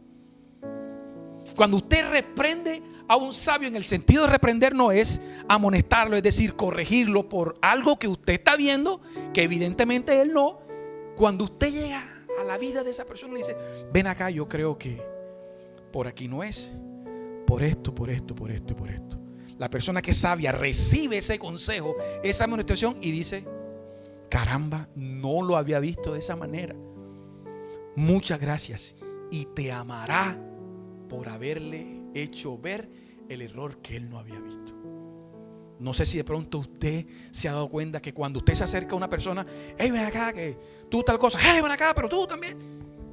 Cuando usted reprende a un sabio, en el sentido de reprender no es amonestarlo, es decir, corregirlo por algo que usted está viendo, que evidentemente él no. Cuando usted llega a la vida de esa persona, le dice: ven acá, yo creo que por aquí no es, por esto, por esto, por esto y por esto. La persona que es sabia recibe ese consejo, esa amonestación y dice: caramba, no lo había visto de esa manera. Muchas gracias. Y te amará por haberle hecho ver el error que él no había visto. No sé si de pronto usted se ha dado cuenta que cuando usted se acerca a una persona: hey, ven acá, que tú tal cosa, hey, ven acá, pero tú también.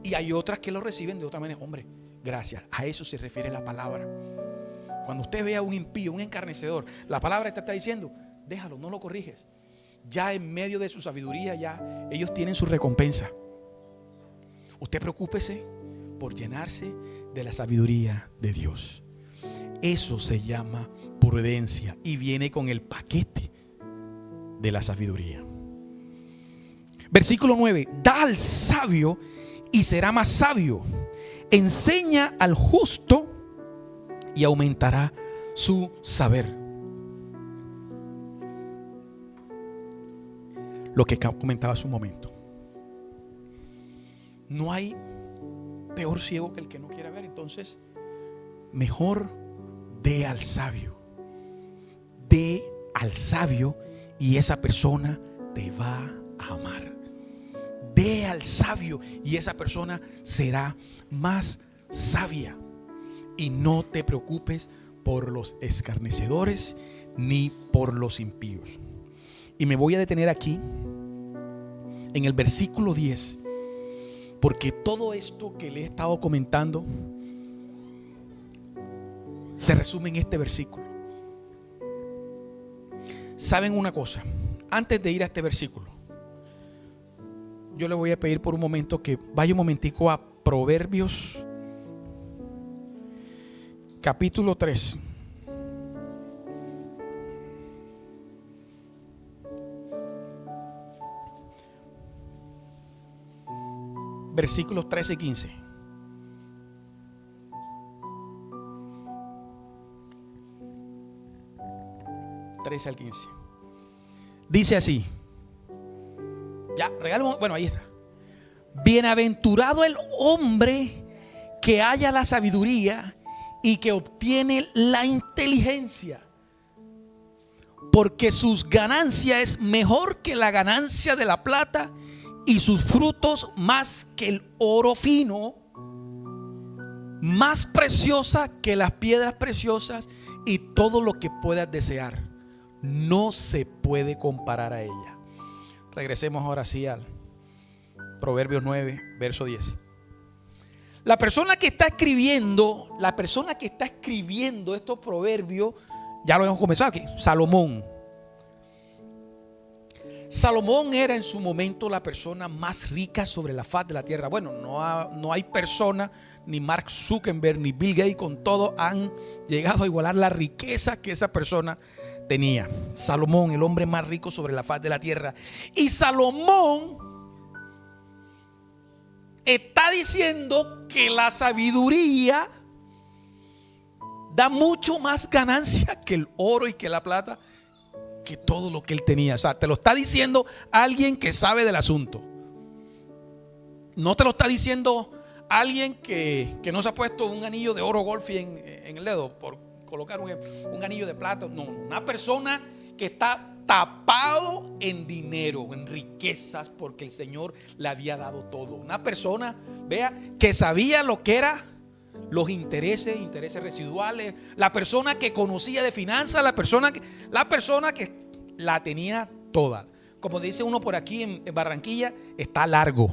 Y hay otras que lo reciben de otra manera. Hombre, gracias. A eso se refiere la palabra. Cuando usted ve a un impío, un escarnecedor, la palabra te está diciendo: déjalo, no lo corriges. Ya en medio de su sabiduría, ya ellos tienen su recompensa. Usted preocúpese por llenarse de la sabiduría de Dios. Eso se llama prudencia y viene con el paquete de la sabiduría. Versículo 9: da al sabio y será más sabio. Enseña al justo y aumentará su saber. Lo que comentaba hace un momento. No hay peor ciego que el que no quiera ver. Entonces, mejor dé al sabio. Dé al sabio y esa persona te va a amar. Dé al sabio y esa persona será más sabia. Y no te preocupes por los escarnecedores ni por los impíos. Y me voy a detener aquí en el versículo 10, porque todo esto que le he estado comentando se resume en este versículo. ¿Saben una cosa? Antes de ir a este versículo, yo le voy a pedir por un momento que vaya un momentico a Proverbios capítulo 3. Versículos 13 y 15. Al 15. Dice así. Ya, regalo. Bueno, ahí está. Bienaventurado el hombre que halla la sabiduría y que obtiene la inteligencia, porque sus ganancias es mejor que la ganancia de la plata y sus frutos más que el oro fino, más preciosa que las piedras preciosas, y todo lo que puedas desear no se puede comparar a ella. Regresemos ahora sí al Proverbios 9, verso 10. La persona que está escribiendo estos proverbios, ya lo hemos comenzado aquí, Salomón. Salomón era en su momento la persona más rica sobre la faz de la tierra. Bueno, no hay persona, ni Mark Zuckerberg, ni Bill Gates, con todo han llegado a igualar la riqueza que esa persona tenía. Salomón, el hombre más rico sobre la faz de la tierra. Y Salomón está diciendo que la sabiduría da mucho más ganancia que el oro y que la plata, que todo lo que él tenía. O sea, te lo está diciendo alguien que sabe del asunto. No te lo está diciendo alguien que no se ha puesto un anillo de oro golfi en el dedo por colocar un anillo de plata. No, una persona que está tapado en dinero, en riquezas, porque el Señor le había dado todo. Una persona, vea, que sabía lo que era los intereses residuales, la persona que conocía de finanzas, la persona que la tenía toda. como dice uno por aquí en Barranquilla, está largo.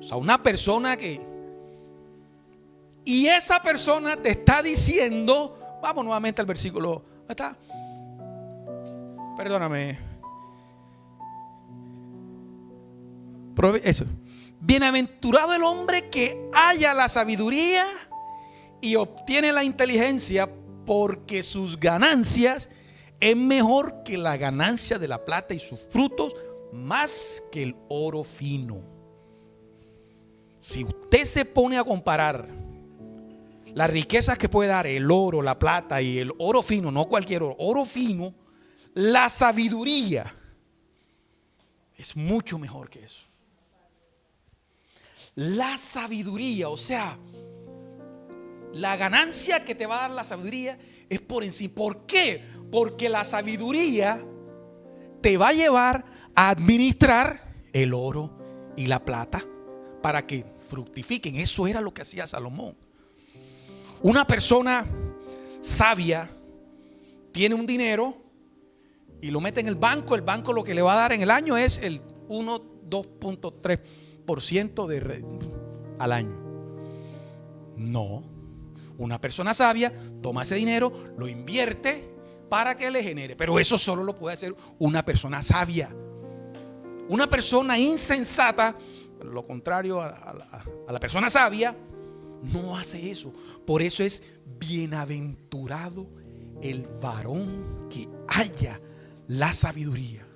O sea, una persona que... Y esa persona te está diciendo, vamos nuevamente al versículo, ¿dónde está? Perdóname. Eso. Bienaventurado el hombre que halla la sabiduría y obtiene la inteligencia, porque sus ganancias es mejor que la ganancia de la plata y sus frutos más que el oro fino. Si usted se pone a comparar las riquezas que puede dar el oro, la plata y el oro fino, no cualquier oro, oro fino, la sabiduría es mucho mejor que eso. La sabiduría, o sea, la ganancia que te va a dar la sabiduría es por encima. ¿Por qué? Porque la sabiduría te va a llevar a administrar el oro y la plata para que fructifiquen. Eso era lo que hacía Salomón. Una persona sabia tiene un dinero y lo mete en el banco. El banco lo que le va a dar en el año es el 2.3% al año. No. Una persona sabia toma ese dinero, lo invierte para que le genere. Pero eso solo lo puede hacer una persona sabia. Una persona insensata, lo contrario a la persona sabia, no hace eso. Por eso es bienaventurado el varón que haya la sabiduría.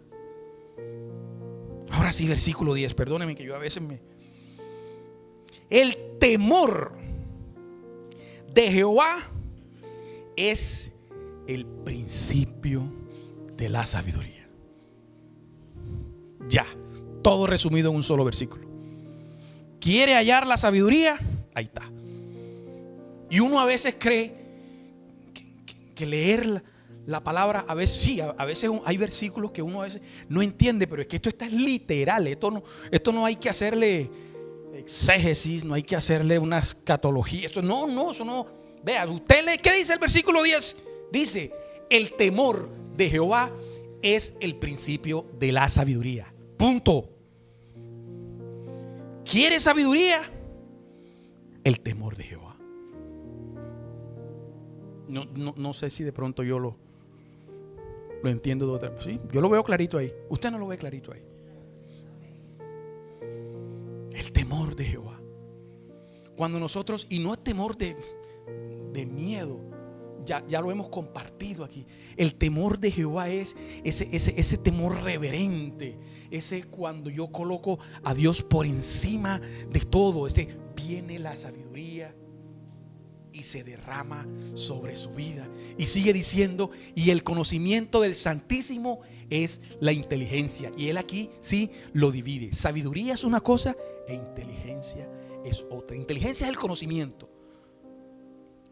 Ahora sí, versículo 10. Perdónenme que yo a veces El temor de Jehová es el principio de la sabiduría. Ya, todo resumido en un solo versículo. ¿Quiere hallar la sabiduría? Ahí está. Y uno a veces cree que leer la palabra, a veces sí, a veces hay versículos que uno a veces no entiende, pero es que esto está literal. Esto no hay que hacerle exégesis, no hay que hacerle una escatología. Eso no. Vea, usted lee, ¿qué dice el versículo 10? Dice, el temor de Jehová es el principio de la sabiduría. Punto. ¿Quiere sabiduría? El temor de Jehová. No sé si de pronto yo lo entiendo de otra. Sí, yo lo veo clarito ahí. Usted no lo ve clarito ahí. El temor de Jehová. Cuando nosotros, y no es temor de miedo, ya lo hemos compartido aquí. El temor de Jehová es ese temor reverente. Ese cuando yo coloco a Dios por encima de todo. Viene la sabiduría y se derrama sobre su vida. Y sigue diciendo, y el conocimiento del Santísimo es la inteligencia. Y él aquí sí lo divide. Sabiduría es una cosa e inteligencia es otra. Inteligencia es el conocimiento,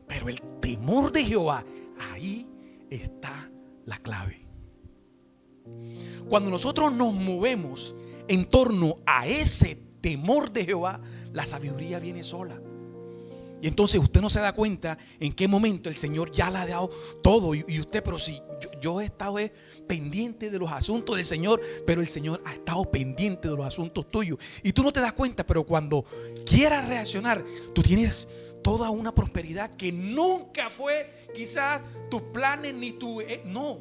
pero el temor de Jehová, ahí está la clave. Cuando nosotros nos movemos en torno a ese temor de Jehová, la sabiduría viene sola. Y entonces usted no se da cuenta en qué momento el Señor ya le ha dado todo. Y usted, pero si yo he estado pendiente de los asuntos del Señor, pero el Señor ha estado pendiente de los asuntos tuyos. Y tú no te das cuenta, pero cuando quieras reaccionar, tú tienes toda una prosperidad que nunca fue quizás tus planes ni tu... no,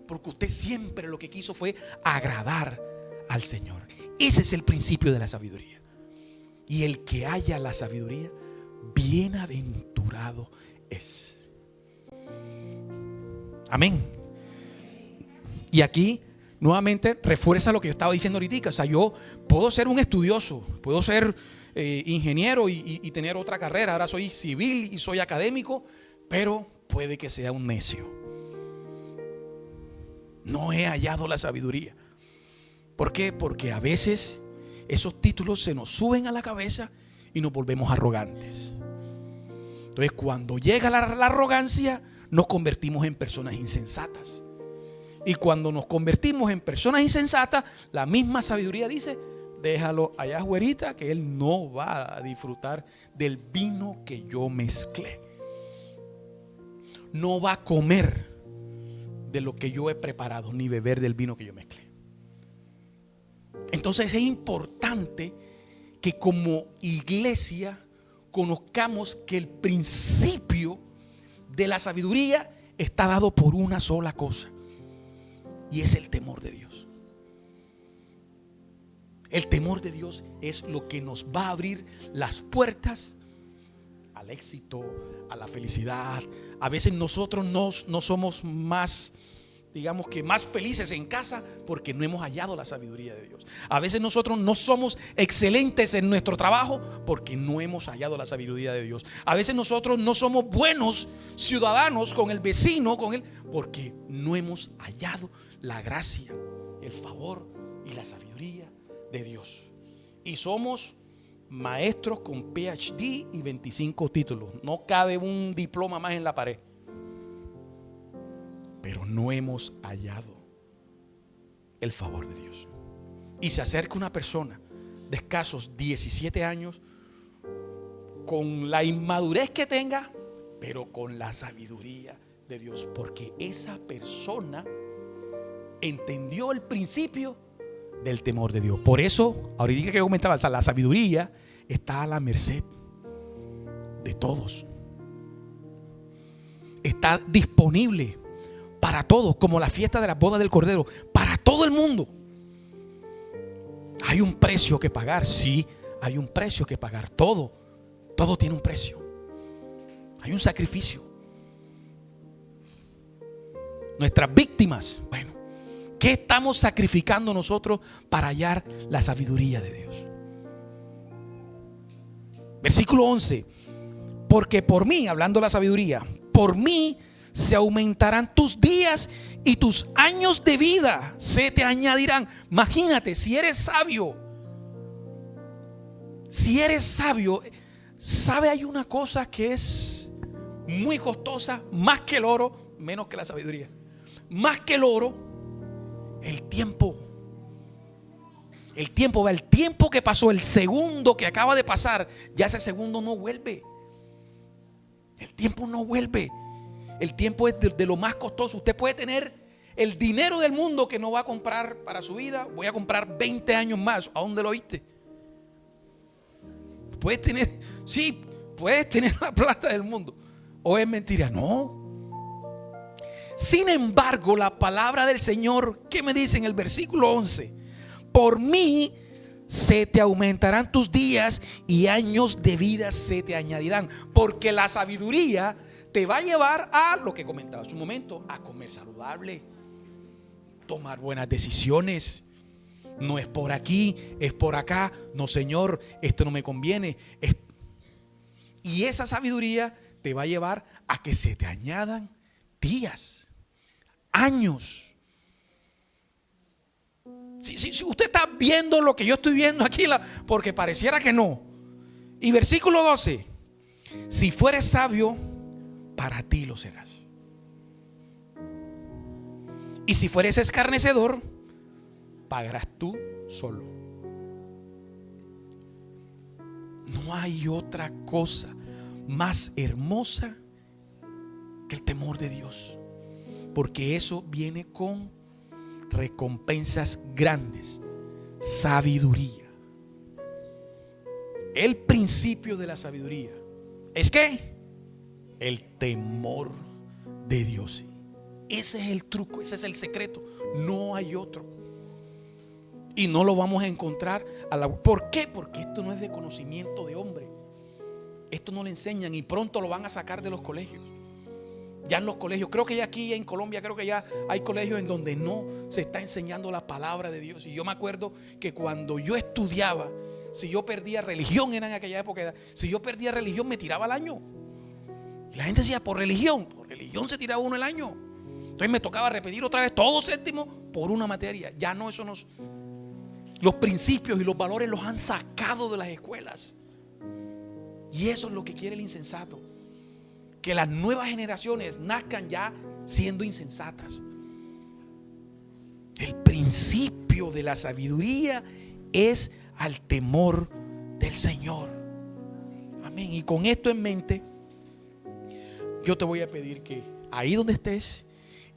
porque usted siempre lo que quiso fue agradar al Señor. Ese es el principio de la sabiduría. Y el que haya la sabiduría, bienaventurado es. Amén. Y aquí nuevamente refuerza lo que yo estaba diciendo ahorita. O sea, yo puedo ser un estudioso, puedo ser ingeniero y tener otra carrera. Ahora soy civil y soy académico, pero puede que sea un necio. No he hallado la sabiduría. ¿Por qué? Porque a veces esos títulos se nos suben a la cabeza y nos volvemos arrogantes. Entonces, cuando llega la arrogancia, nos convertimos en personas insensatas. Y cuando nos convertimos en personas insensatas, la misma sabiduría dice: déjalo allá, güerita, que él no va a disfrutar del vino que yo mezclé. No va a comer de lo que yo he preparado, ni beber del vino que yo mezclé. Entonces es importante que como iglesia conozcamos que el principio de la sabiduría está dado por una sola cosa, y es el temor de Dios. El temor de Dios es lo que nos va a abrir las puertas al éxito, a la felicidad. A veces nosotros no somos más, digamos que más felices en casa porque no hemos hallado la sabiduría de Dios. A veces nosotros no somos excelentes en nuestro trabajo porque no hemos hallado la sabiduría de Dios. A veces nosotros no somos buenos ciudadanos con el vecino, con él, porque no hemos hallado la gracia, el favor y la sabiduría de Dios. Y somos maestros con PhD y 25 títulos. No cabe un diploma más en la pared. Pero no hemos hallado el favor de Dios. Y se acerca una persona de escasos 17 años, con la inmadurez que tenga, pero con la sabiduría de Dios, porque esa persona entendió el principio del temor de Dios. Por eso, ahorita que comentaba, la sabiduría está a la merced de todos. Está disponible para todos, como la fiesta de las bodas del Cordero, para todo el mundo. Hay un precio que pagar, sí, hay un precio que pagar. Todo tiene un precio. Hay un sacrificio. Nuestras víctimas, bueno, ¿qué estamos sacrificando nosotros para hallar la sabiduría de Dios? Versículo 11. Porque por mí, hablando de la sabiduría, por mí se aumentarán tus días y tus años de vida se te añadirán. Imagínate, si eres sabio, sabe, hay una cosa que es muy costosa, más que el oro, menos que la sabiduría. Más que el oro, el tiempo. El tiempo que pasó, el segundo que acaba de pasar, ya ese segundo no vuelve. El tiempo no vuelve. El tiempo es de lo más costoso. Usted puede tener el dinero del mundo que no va a comprar para su vida. Voy a comprar 20 años más. ¿A dónde lo oíste? Puedes tener, sí, puedes tener la plata del mundo. ¿O es mentira? No. Sin embargo, la palabra del Señor, ¿qué me dice en el versículo 11? Por mí se te aumentarán tus días y años de vida se te añadirán. Porque la sabiduría te va a llevar a lo que comentaba hace un momento, a comer saludable, tomar buenas decisiones. No es por aquí, es por acá. No, Señor, esto no me conviene. Y esa sabiduría te va a llevar a que se te añadan días, años. Si usted está viendo lo que yo estoy viendo aquí, porque pareciera que no. Y versículo 12: si fueres sabio, para ti lo serás. Y si fueres escarnecedor, pagarás tú solo. No hay otra cosa más hermosa que el temor de Dios, porque eso viene con recompensas grandes, sabiduría. El principio de la sabiduría es que el temor de Dios. Ese es el truco, ese es el secreto. No hay otro. Y no lo vamos a encontrar ¿por qué? Porque esto no es de conocimiento de hombre. Esto no le enseñan y pronto lo van a sacar de los colegios. Ya en los colegios, creo que ya aquí en Colombia, creo que ya hay colegios en donde no se está enseñando la palabra de Dios. Y yo me acuerdo que cuando yo estudiaba, si yo perdía religión, era en aquella época, si yo perdía religión me tiraba el año. Y la gente decía, por religión se tiraba uno el año. Entonces me tocaba repetir otra vez todo séptimo por una materia. Ya no, los principios y los valores los han sacado de las escuelas. Y eso es lo que quiere el insensato, que las nuevas generaciones nazcan ya siendo insensatas. El principio de la sabiduría es al temor del Señor. Amén. Y con esto en mente, yo te voy a pedir que ahí donde estés,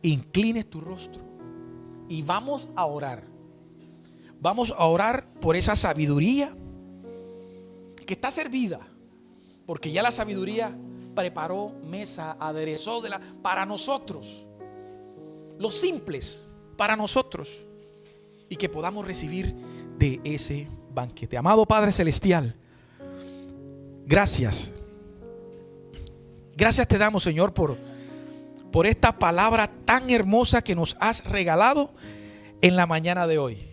inclines tu rostro y vamos a orar. vamos a orar por esa sabiduría que está servida, porque ya la sabiduría preparó mesa, aderezó para nosotros, los simples, para nosotros, y que podamos recibir de ese banquete. Amado Padre Celestial, gracias. Gracias te damos, Señor, por esta palabra tan hermosa que nos has regalado en la mañana de hoy.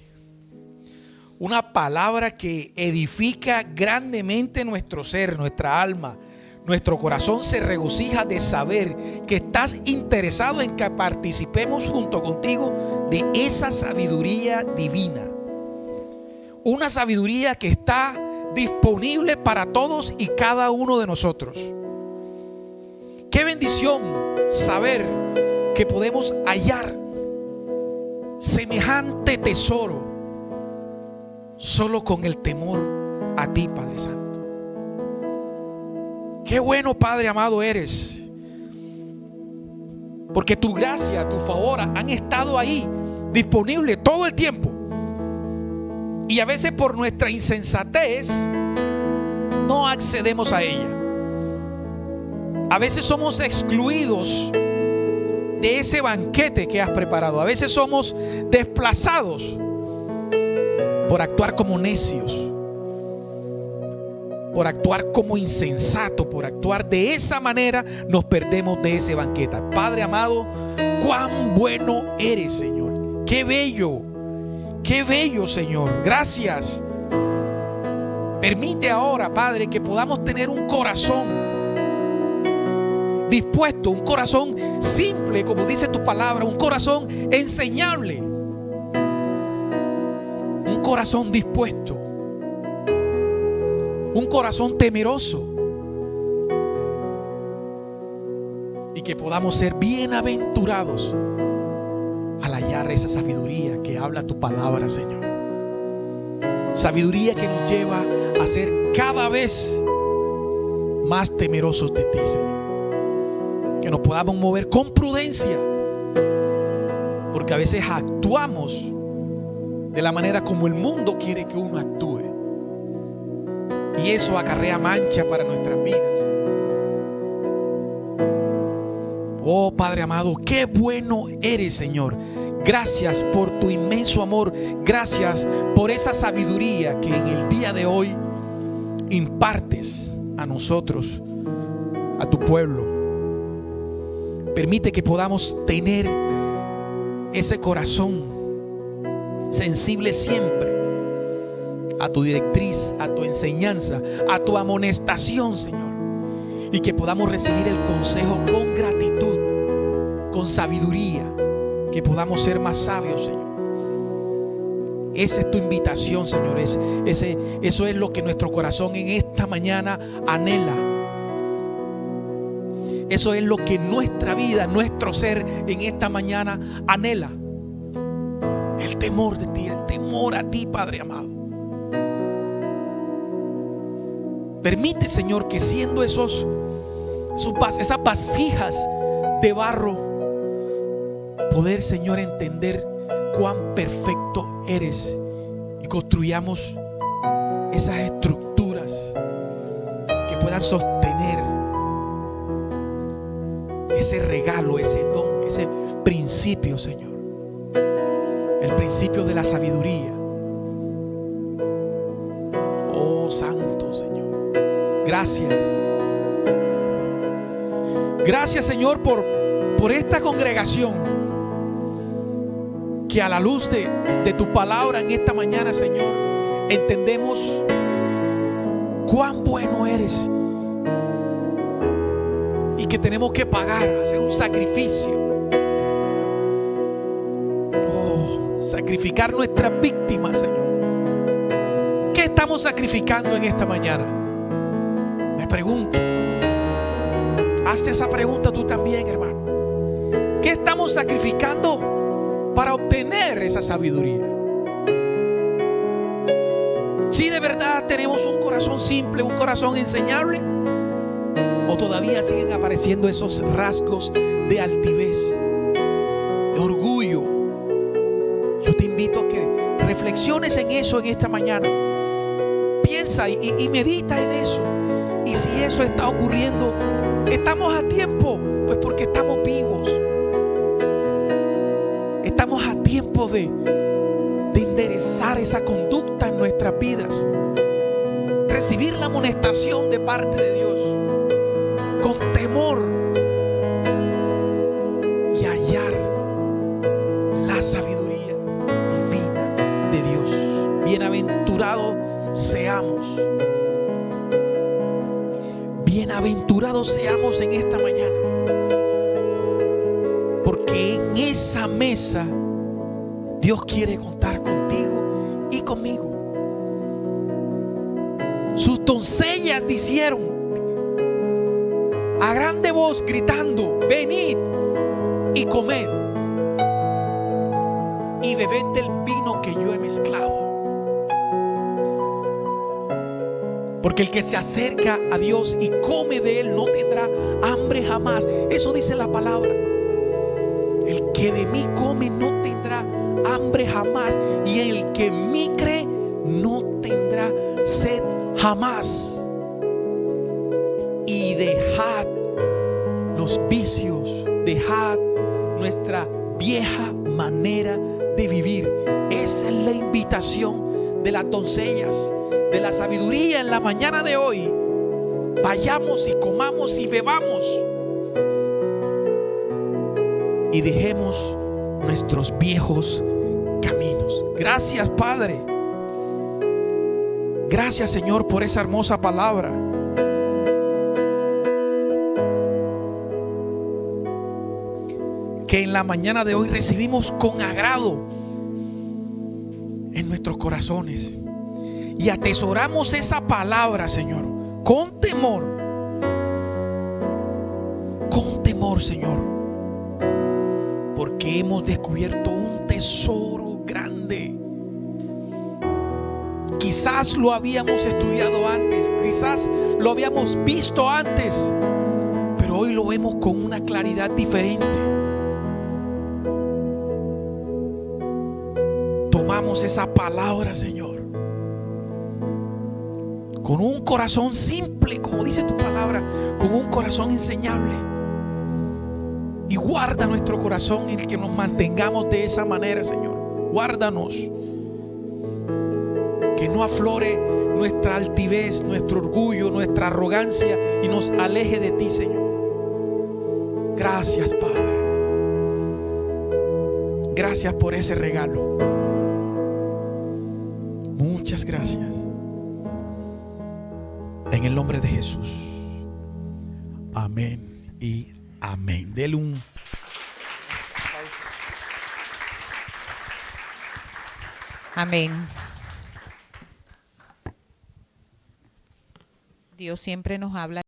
Una palabra que edifica grandemente nuestro ser, nuestra alma. Nuestro corazón se regocija de saber que estás interesado en que participemos junto contigo de esa sabiduría divina. Una sabiduría que está disponible para todos y cada uno de nosotros. Qué bendición saber que podemos hallar semejante tesoro solo con el temor a ti, Padre Santo. Qué bueno, Padre amado, eres, porque tu gracia, tu favor han estado ahí disponibles todo el tiempo, y a veces por nuestra insensatez no accedemos a ella. A veces somos excluidos de ese banquete que has preparado. A veces somos desplazados por actuar como necios, por actuar como insensatos, por actuar de esa manera. Nos perdemos de ese banquete. Padre amado, cuán bueno eres, Señor. Qué bello, Señor. Gracias. Permite ahora, Padre, que podamos tener un corazón dispuesto, un corazón simple, como dice tu palabra, un corazón enseñable, un corazón dispuesto, un corazón temeroso, y que podamos ser bienaventurados al hallar esa sabiduría que habla tu palabra, Señor. Sabiduría que nos lleva a ser cada vez más temerosos de ti, Señor. Que nos podamos mover con prudencia, porque a veces actuamos de la manera como el mundo quiere que uno actúe, y eso acarrea mancha para nuestras vidas. Oh Padre amado, qué bueno eres, Señor. Gracias por tu inmenso amor. Gracias por esa sabiduría que en el día de hoy impartes a nosotros, a tu pueblo. Permite que podamos tener ese corazón sensible siempre a tu directriz, a tu enseñanza, a tu amonestación, Señor. Y que podamos recibir el consejo con gratitud, con sabiduría. Que podamos ser más sabios, Señor. Esa es tu invitación, Señor. Eso es lo que nuestro corazón en esta mañana anhela. Eso es lo que nuestra vida, nuestro ser en esta mañana anhela. El temor de ti, el temor a ti, Padre amado. Permite, Señor, que siendo esas vasijas de barro, poder, Señor, entender cuán perfecto eres, y construyamos esas estructuras que puedan sostener ese regalo, ese don, ese principio, Señor. El principio de la sabiduría. Oh Santo Señor, gracias. Gracias, Señor, por esta congregación que a la luz de tu palabra en esta mañana, Señor, entendemos cuán bueno eres y que tenemos que pagar, hacer un sacrificio. Oh, sacrificar nuestras víctimas, Señor. ¿Qué estamos sacrificando en esta mañana? Me pregunto. Hazte esa pregunta tú también, hermano. ¿Qué estamos sacrificando para obtener esa sabiduría? Si de verdad tenemos un corazón simple, un corazón enseñable, o todavía siguen apareciendo esos rasgos de altivez, de orgullo. Yo te invito a que reflexiones reflexiones en eso en esta mañana. Piensa y medita en eso. Y si eso está ocurriendo, estamos a tiempo, pues porque estamos vivos. Estamos a tiempo de enderezar esa conducta en nuestras vidas. Recibir la amonestación de parte de Dios con temor y hallar la sabiduría divina de Dios. Bienaventurados seamos. Bienaventurados seamos en esta mañana, porque en esa mesa Dios quiere contar contigo y conmigo. Sus doncellas dijeron a grande voz gritando: venid y comed y bebed del vino que yo he mezclado. Porque el que se acerca a Dios y come de Él no tendrá hambre jamás. Eso dice la palabra. El que de mí come no tendrá hambre jamás, y el que en mí cree no tendrá sed jamás. Y dejad los vicios, dejad nuestra vieja manera de vivir. Esa es la invitación de las doncellas de la sabiduría en la mañana de hoy. Vayamos y comamos y bebamos y dejemos nuestros viejos caminos. Gracias, Padre. Gracias, Señor, por esa hermosa palabra. Que en la mañana de hoy recibimos con agrado en nuestros corazones. Y atesoramos esa palabra, Señor, con temor. Con temor, Señor. Porque hemos descubierto un tesoro grande. Quizás lo habíamos estudiado antes, quizás lo habíamos visto antes, pero hoy lo vemos con una claridad diferente. Tomamos esa palabra, Señor, con un corazón simple, como dice tu palabra, con un corazón enseñable. Y guarda nuestro corazón en el que nos mantengamos de esa manera, Señor. Guárdanos. Que no aflore nuestra altivez, nuestro orgullo, nuestra arrogancia y nos aleje de ti, Señor. Gracias, Padre. Gracias por ese regalo. Muchas gracias. En el nombre de Jesús. Amén y amén. Dele un... Amén. Dios siempre nos habla.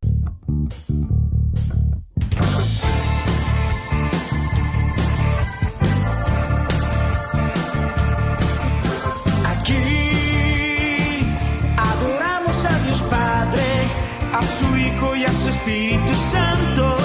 Aquí adoramos a Dios Padre, a su Hijo y a su Espíritu Santo.